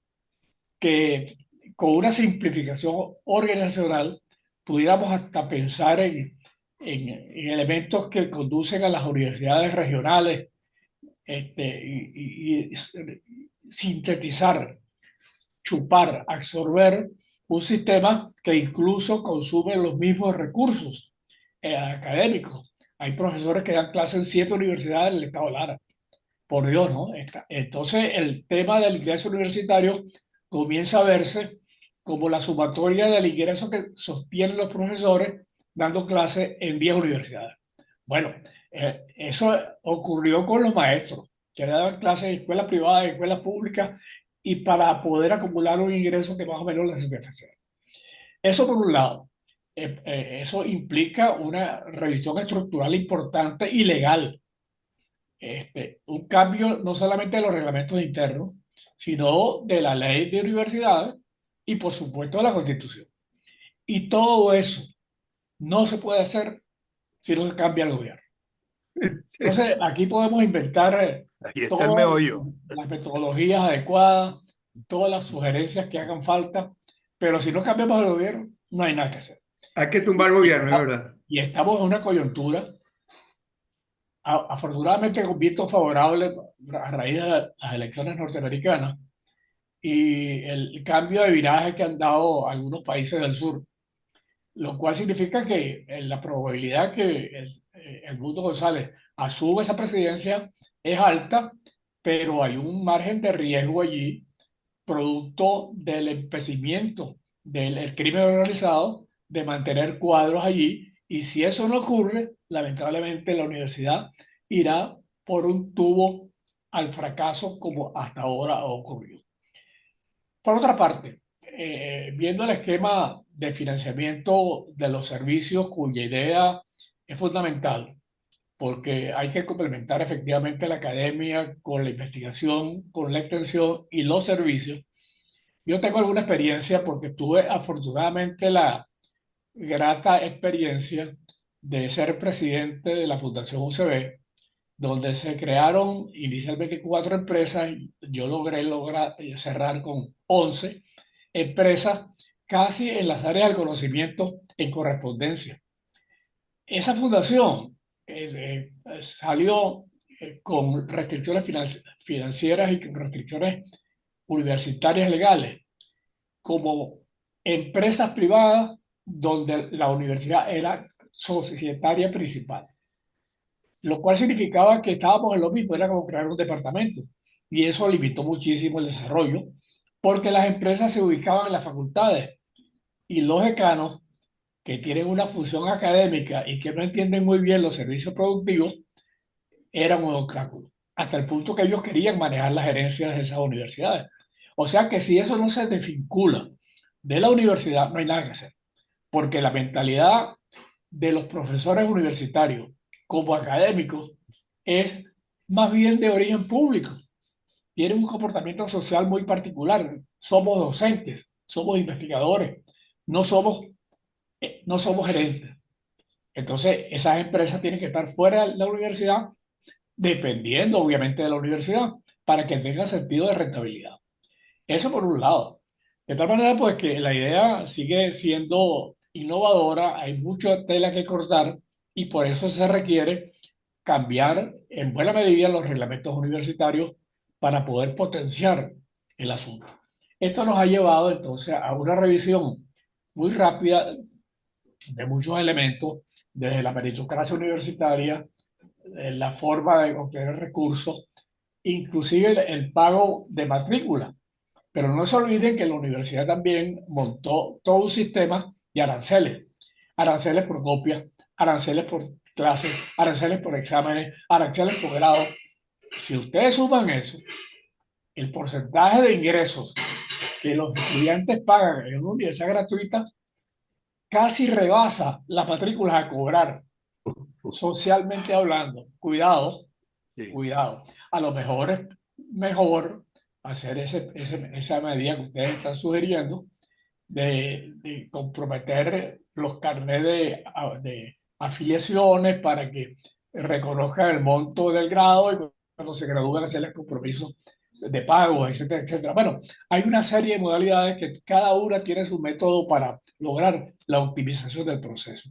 que con una simplificación organizacional pudiéramos hasta pensar en elementos que conducen a las universidades regionales, y sintetizar, chupar, absorber un sistema que incluso consume los mismos recursos académicos, Hay profesores que dan clases en 7 universidades del estado Lara. Por Dios, ¿no? Entonces, el tema del ingreso universitario comienza a verse como la sumatoria del ingreso que sostienen los profesores dando clases en 10 universidades. Bueno, eso ocurrió con los maestros, que daban clases en escuelas privadas, en escuelas públicas, y para poder acumular un ingreso que más o menos les satisfaciera. Eso por un lado. Eso implica una revisión estructural importante y legal, un cambio no solamente de los reglamentos internos, sino de la ley de universidades y por supuesto de la Constitución. Y todo eso no se puede hacer si no se cambia el gobierno. Entonces, aquí podemos inventar Aquí está el todas meollo. las metodologías adecuadas, todas las sugerencias que hagan falta, pero si no cambiamos el gobierno, no hay nada que hacer. Hay que tumbar el gobierno, es verdad. Y estamos en una coyuntura afortunadamente con vientos favorables a raíz de las elecciones norteamericanas y el cambio de viraje que han dado algunos países del sur, lo cual significa que la probabilidad que el Mundo González asuma esa presidencia es alta, pero hay un margen de riesgo allí, producto del empecimiento del crimen organizado, de mantener cuadros allí, y si eso no ocurre, lamentablemente la universidad irá por un tubo al fracaso como hasta ahora ha ocurrido. Por otra parte, viendo el esquema de financiamiento de los servicios cuya idea es fundamental, porque hay que complementar efectivamente la academia con la investigación, con la extensión y los servicios. Yo tengo alguna experiencia porque tuve afortunadamente la grata experiencia de ser presidente de la Fundación UCB, donde se crearon inicialmente 4 empresas. Yo logré cerrar con 11 empresas, casi en las áreas del conocimiento en correspondencia. Esa fundación salió con restricciones financieras y con restricciones universitarias legales, como empresas privadas donde la universidad era societaria principal, lo cual significaba que estábamos en lo mismo, era como crear un departamento. Y eso limitó muchísimo el desarrollo, porque las empresas se ubicaban en las facultades y los decanos, que tienen una función académica y que no entienden muy bien los servicios productivos, eran un obstáculo, hasta el punto que ellos querían manejar las gerencias de esas universidades. O sea que si eso no se desvincula de la universidad, no hay nada que hacer, porque la mentalidad de los profesores universitarios como académicos es más bien de origen público. Tienen un comportamiento social muy particular. Somos docentes, somos investigadores, no somos, no somos gerentes. Entonces, esas empresas tienen que estar fuera de la universidad, dependiendo obviamente de la universidad, para que tenga sentido de rentabilidad. Eso por un lado. De tal manera, pues que la idea sigue siendo innovadora, hay mucha tela que cortar y por eso se requiere cambiar en buena medida los reglamentos universitarios para poder potenciar el asunto. Esto nos ha llevado entonces a una revisión muy rápida de muchos elementos, desde la meritocracia universitaria, la forma de obtener recursos, inclusive el pago de matrícula. Pero no se olviden que la universidad también montó todo un sistema de aranceles. Aranceles por copia, aranceles por clases, aranceles por exámenes, aranceles por grado. Si ustedes suman eso, el porcentaje de ingresos que los estudiantes pagan en una universidad gratuita casi rebasa las matrículas a cobrar, socialmente hablando. Cuidado, Sí. cuidado. A lo mejor es mejor hacer esa medida que ustedes están sugiriendo de comprometer los carnets de afiliaciones para que reconozcan el monto del grado y cuando se gradúen hacerles compromisos de pago, etcétera, etcétera. Bueno, hay una serie de modalidades que cada una tiene su método para lograr la optimización del proceso.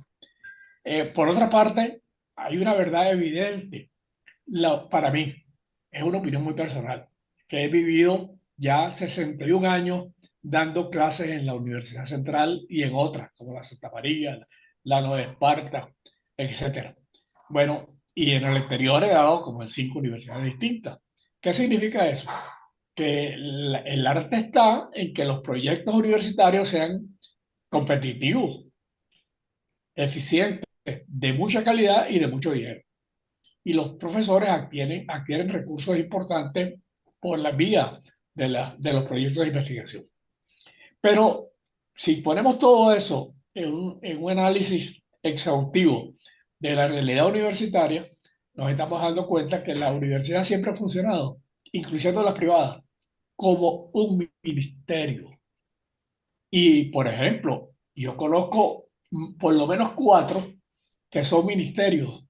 Por otra parte, hay una verdad evidente para mí, es una opinión muy personal, que he vivido ya 61 años dando clases en la Universidad Central y en otras, como la Santa María, la Nueva Esparta, etc. Bueno, y en el exterior he dado como en 5 universidades distintas. ¿Qué significa eso? Que el arte está en que los proyectos universitarios sean competitivos, eficientes, de mucha calidad y de mucho dinero. Y los profesores adquieren recursos importantes por la vía de los proyectos de investigación. Pero si ponemos todo eso en un análisis exhaustivo de la realidad universitaria, nos estamos dando cuenta que la universidad siempre ha funcionado, incluyendo las privadas, como un ministerio. Y, por ejemplo, yo conozco por lo menos 4 que son ministerios,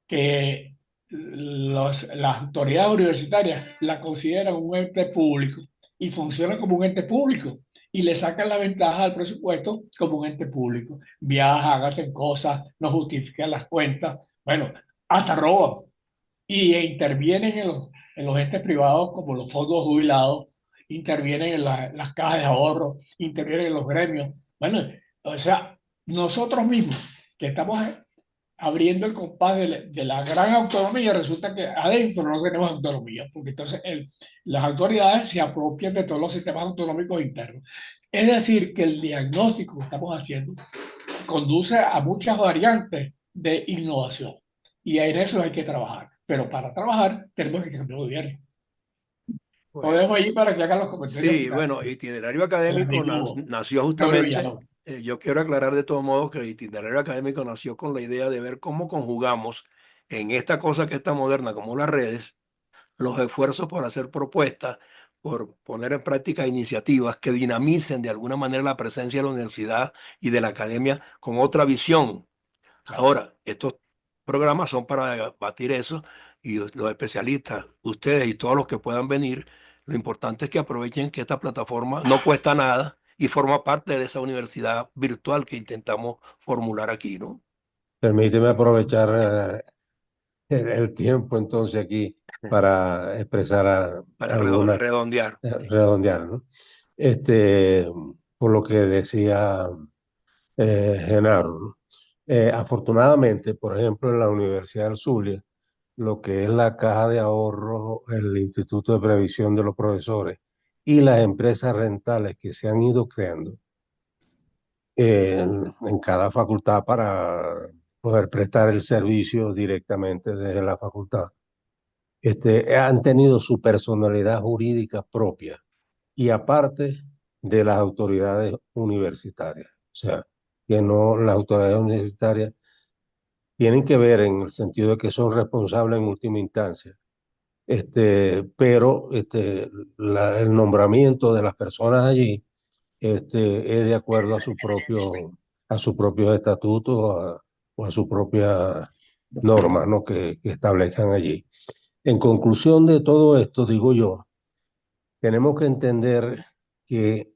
que las autoridades universitarias la consideran un ente público y funcionan como un ente público y le sacan la ventaja al presupuesto como un ente público. Viajan, hacen cosas, no justifican las cuentas, bueno, hasta roban y intervienen en los entes privados como los fondos jubilados, intervienen en las cajas de ahorro, intervienen en los gremios. Bueno, o sea, nosotros mismos que estamos abriendo el compás de la gran autonomía, resulta que adentro no tenemos autonomía, porque entonces las autoridades se apropian de todos los sistemas autonómicos internos. Es decir, que el diagnóstico que estamos haciendo conduce a muchas variantes de innovación y en eso hay que trabajar. Pero para trabajar tenemos que cambiar de gobierno. Lo Bueno, dejo ahí para que hagan los comentarios sí, bueno, itinerario del académico amigo nació Gabriel justamente, Villalón. yo quiero aclarar de todos modos que el itinerario académico nació con la idea de ver cómo conjugamos en esta cosa que está moderna como las redes, los esfuerzos por hacer propuestas, por poner en práctica iniciativas que dinamicen de alguna manera la presencia de la universidad y de la academia con otra visión. Ahora, estos programas son para batir eso y los especialistas, ustedes y todos los que puedan venir, lo importante es que aprovechen que esta plataforma no cuesta nada y forma parte de esa universidad virtual que intentamos formular aquí, ¿no? Permíteme aprovechar el tiempo entonces aquí para expresar Para algunas, redondear. redondear, ¿no? Este, por lo que decía Genaro, ¿no? Afortunadamente, por ejemplo, en la Universidad del Zulia, lo que es la caja de ahorro, el Instituto de Previsión de los Profesores y las empresas rentales que se han ido creando en cada facultad para poder prestar el servicio directamente desde la facultad, han tenido su personalidad jurídica propia y aparte de las autoridades universitarias. O sea, que no, las autoridades universitarias tienen que ver en el sentido de que son responsables en última instancia. Pero el nombramiento de las personas allí es de acuerdo a sus propios estatutos o a sus propias normas, ¿no? que establezcan allí. En conclusión de todo esto, digo yo, tenemos que entender que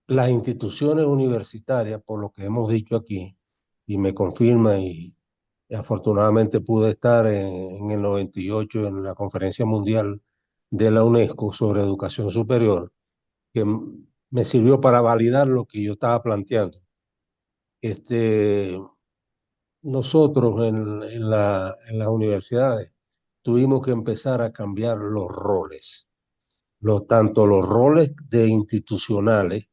las instituciones universitarias, por lo que hemos dicho aquí, y me confirma y afortunadamente pude estar en el 98 en la Conferencia Mundial de la UNESCO sobre educación superior, que me sirvió para validar lo que yo estaba planteando. Este, Nosotros en las universidades tuvimos que empezar a cambiar los roles, tanto los roles de institucionales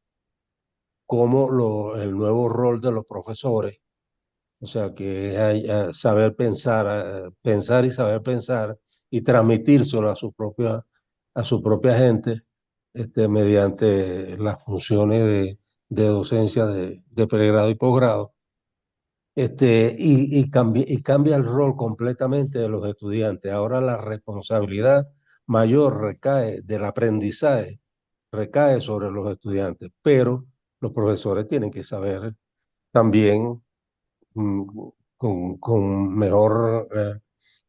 como el nuevo rol de los profesores. O sea, que hay saber pensar, pensar y saber pensar y transmitírselo a su propia gente mediante las funciones de docencia de pregrado y posgrado. Y cambia el rol completamente de los estudiantes. Ahora la responsabilidad mayor recae del aprendizaje, recae sobre los estudiantes, pero los profesores tienen que saber también mm, con mejor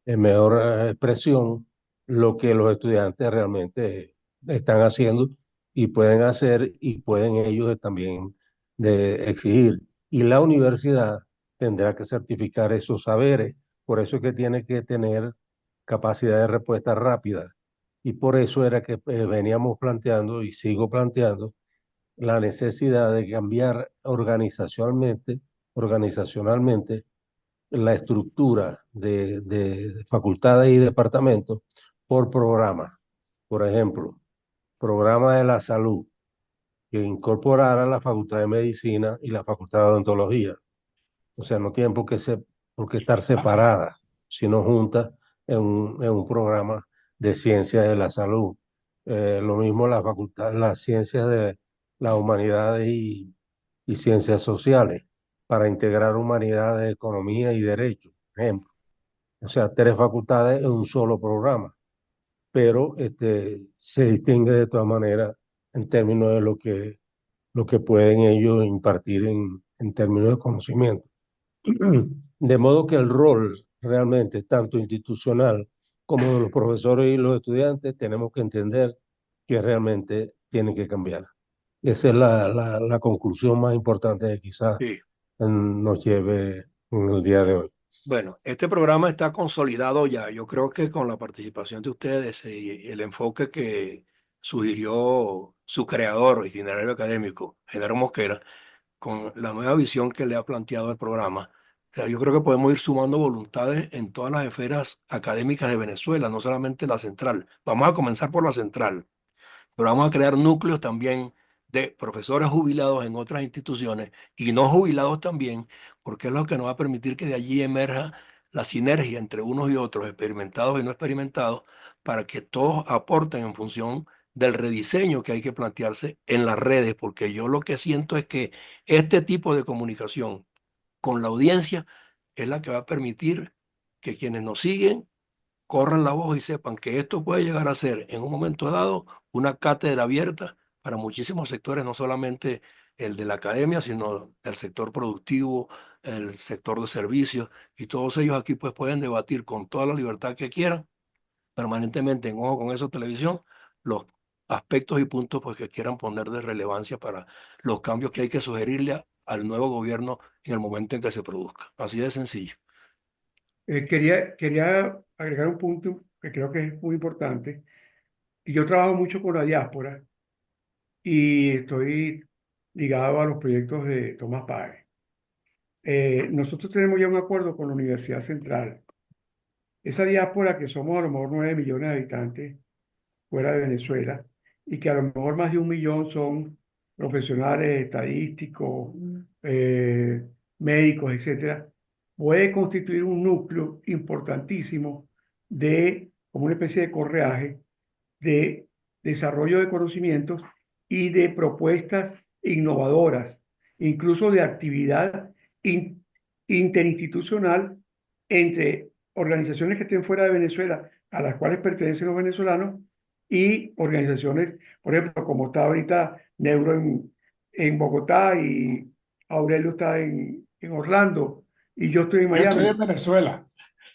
expresión lo que los estudiantes realmente están haciendo y pueden hacer y pueden ellos también exigir. Y la universidad tendrá que certificar esos saberes, por eso es que tiene que tener capacidad de respuesta rápida. Y por eso era que veníamos planteando y sigo planteando la necesidad de cambiar organizacionalmente la estructura de facultades y departamentos por programa. Por ejemplo, programa de la salud, que incorporara la Facultad de Medicina y la Facultad de Odontología. O sea, no tienen por qué estar Ah, separadas, sino juntas en un programa de ciencias de la salud. Lo mismo la facultad, las ciencias de las humanidades y ciencias sociales, para integrar humanidades, economía y derecho, por ejemplo. O sea, tres facultades en un solo programa, pero se distingue de todas maneras en términos de lo que pueden ellos impartir en términos de conocimiento. De modo que el rol realmente, tanto institucional como de los profesores y los estudiantes, tenemos que entender que realmente tiene que cambiar. Esa es la conclusión más importante que quizás Sí. nos lleve en el día de hoy. Bueno, este programa está consolidado ya. Yo creo que con la participación de ustedes y el enfoque que sugirió su creador, itinerario académico, Genaro Mosquera, con la nueva visión que le ha planteado el programa, o sea, yo creo que podemos ir sumando voluntades en todas las esferas académicas de Venezuela, no solamente la central. Vamos a comenzar por la central, pero vamos a crear núcleos también de profesores jubilados en otras instituciones y no jubilados también, porque es lo que nos va a permitir que de allí emerja la sinergia entre unos y otros, experimentados y no experimentados, para que todos aporten en función del rediseño que hay que plantearse en las redes, porque yo lo que siento es que este tipo de comunicación con la audiencia es la que va a permitir que quienes nos siguen corran la voz y sepan que esto puede llegar a ser en un momento dado una cátedra abierta para muchísimos sectores, no solamente el de la academia, sino el sector productivo, el sector de servicios, y todos ellos aquí pues pueden debatir con toda la libertad que quieran, permanentemente en Ojo con Eso Televisión, los aspectos y puntos pues que quieran poner de relevancia para los cambios que hay que sugerirle al nuevo gobierno en el momento en que se produzca. Así de sencillo. Quería agregar un punto que creo que es muy importante. Y yo trabajo mucho con la diáspora y estoy ligado a los proyectos de Tomás Páez. Nosotros tenemos ya un acuerdo con la Universidad Central. Esa diáspora, que somos a lo mejor 9 millones de habitantes fuera de Venezuela, y que a lo mejor más de 1 millón son profesionales estadísticos, eh, médicos, etcétera, puede constituir un núcleo importantísimo de, como una especie de correaje, de desarrollo de conocimientos y de propuestas innovadoras, incluso de actividad in- interinstitucional entre organizaciones que estén fuera de Venezuela, a las cuales pertenecen los venezolanos, y organizaciones, por ejemplo, como está ahorita Neuro en Bogotá y Aurelio está en Orlando y yo estoy en yo estoy en Miami. Venezuela.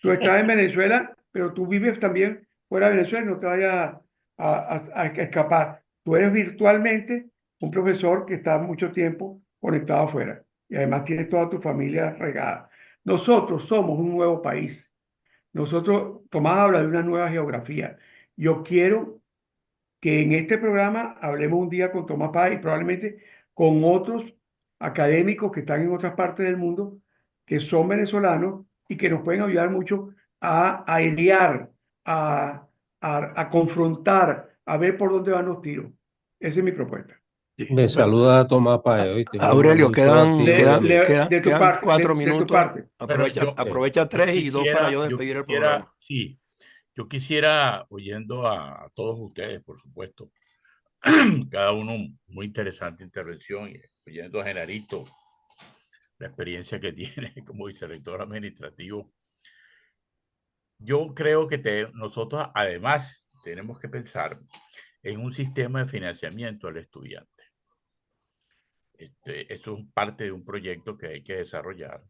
Tú estás en Venezuela, pero tú vives también fuera de Venezuela, no te vayas a escapar. Tú eres virtualmente un profesor que está mucho tiempo conectado afuera y además tienes toda tu familia regada. Nosotros somos un nuevo país. Nosotros, Tomás habla de una nueva geografía. Yo quiero que en este programa hablemos un día con Tomás Páez y probablemente con otros académicos que están en otras partes del mundo, que son venezolanos y que nos pueden ayudar mucho a airear, a, a confrontar, a ver por dónde van los tiros. Esa es mi propuesta. Sí. Me Bueno, saluda a Tomás Paez, ¿oíste? Un hombre Aurelio, muy proactivo y amigo. De tu quedan parte, 4 minutos. tu parte. Bueno, Aprovecha yo 3 y 2 para quisiera, yo yo despedir el quisiera, programa. sí, yo quisiera, oyendo a todos ustedes, por supuesto, cada uno muy interesante intervención, y oyendo a Genarito, la experiencia que tiene como vicerrector administrativo. Yo creo que nosotros además tenemos que pensar en un sistema de financiamiento al estudiante. Esto es parte de un proyecto que hay que desarrollar.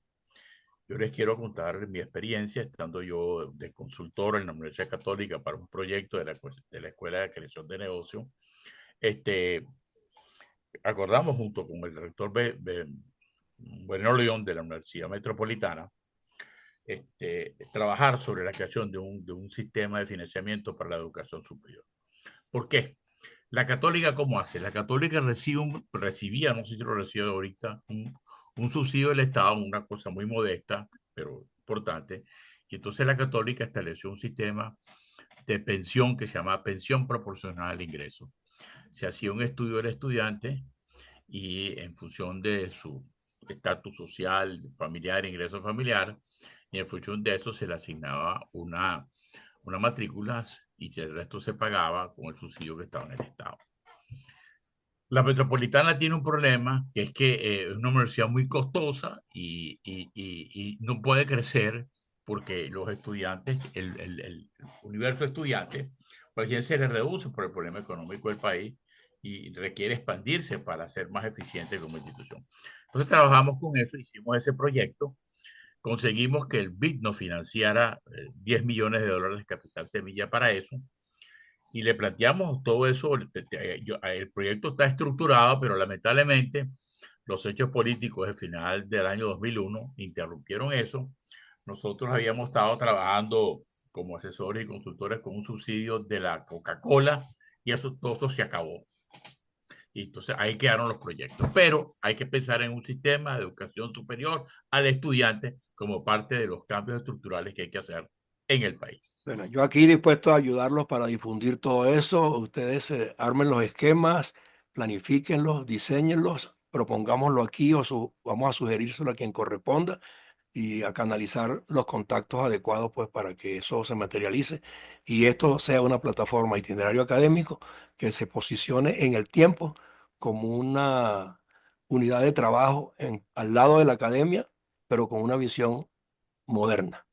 Yo les quiero contar mi experiencia estando yo de consultor en la Universidad Católica para un proyecto de la Escuela de Creación de Negocios. Este, Acordamos junto con el rector Bueno León de la Universidad Metropolitana trabajar sobre la creación de un sistema de financiamiento para la educación superior. ¿Por qué? La Católica, ¿cómo hace? La Católica recibía, no sé si lo recibe ahorita, un subsidio del Estado, una cosa muy modesta, pero importante. Y entonces la Católica estableció un sistema de pensión que se llama pensión proporcional al ingreso. Se hacía un estudio del estudiante y en función de su estatus social, familiar, ingreso familiar, y en función de eso se le asignaba una matrícula y el resto se pagaba con el subsidio que estaba en el Estado. La Metropolitana tiene un problema, que es que es una universidad muy costosa y no puede crecer porque los estudiantes, el universo de estudiantes, pues ya se le reduce por el problema económico del país y requiere expandirse para ser más eficiente como institución. Entonces trabajamos con eso, hicimos ese proyecto, conseguimos que el BID nos financiara 10 millones de dólares de capital semilla para eso y le planteamos todo eso. El proyecto está estructurado, pero lamentablemente los hechos políticos del final del año 2001 interrumpieron eso. Nosotros habíamos estado trabajando como asesores y consultores con un subsidio de la Coca-Cola y todo eso se acabó. Y entonces ahí quedaron los proyectos. Pero hay que pensar en un sistema de educación superior al estudiante como parte de los cambios estructurales que hay que hacer en el país. Bueno, yo aquí dispuesto a ayudarlos para difundir todo eso. Ustedes armen los esquemas, planifíquenlos, diseñenlos, propongámoslo aquí o vamos a sugerírselo a quien corresponda y a canalizar los contactos adecuados pues para que eso se materialice y esto sea una plataforma itinerario académico que se posicione en el tiempo como una unidad de trabajo al lado de la academia, pero con una visión moderna.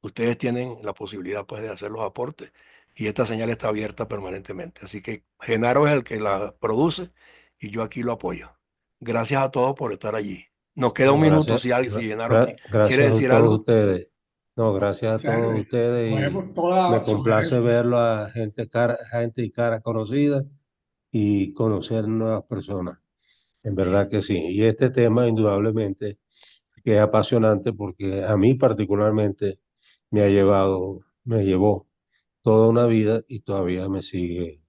Ustedes tienen la posibilidad pues de hacer los aportes y esta señal está abierta permanentemente. Así que Genaro es el que la produce y yo aquí lo apoyo. Gracias a todos por estar allí. Nos queda No, un minuto gracias, si Genaro quiere gracias a decir todos algo. ustedes. No, gracias O a sea, todos ustedes y ponemos toda me complace sugerencia. verlo a gente y cara conocida y conocer nuevas personas. En verdad que sí. Y este tema indudablemente que es apasionante porque a mí particularmente me llevó toda una vida y todavía me sigue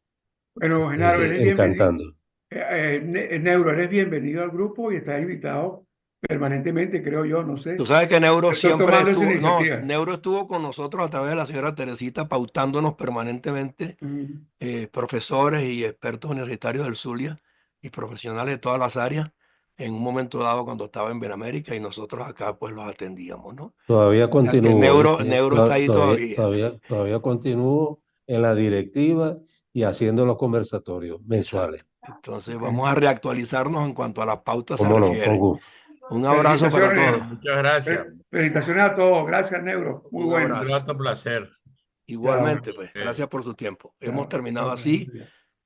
Bueno, Genaro, eres bienvenido. encantando. Neuro, eres bienvenido al grupo y estás invitado permanentemente, creo yo, no Tú sé. sabes que Neuro Estoy siempre tomando esa estuvo, no, iniciativa. Neuro estuvo con nosotros a través de la señora Teresita pautándonos permanentemente Mm. profesores y expertos universitarios del Zulia y profesionales de todas las áreas en un momento dado cuando estaba en Benamérica y nosotros acá pues los atendíamos, ¿no? Todavía Ya que continúo, Neuro, ¿viste? Neuro está ahí todavía. Todavía continúo en la directiva y haciendo los conversatorios mensuales. Exacto. Entonces Ok. vamos a reactualizarnos en cuanto a las pautas se ¿Cómo no? Con refiere. gusto. Un abrazo para Felicitaciones. todos. Muchas gracias. Felicitaciones a todos. Gracias, Neuro. Muy Un bueno. Un abrazo. grato placer. Chao. Igualmente, pues, Eh, gracias por su tiempo. Hemos Chao. terminado Ok. así,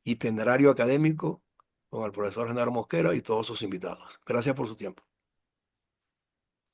itinerario académico con el profesor Genaro Mosquera y todos sus invitados. Gracias por su tiempo.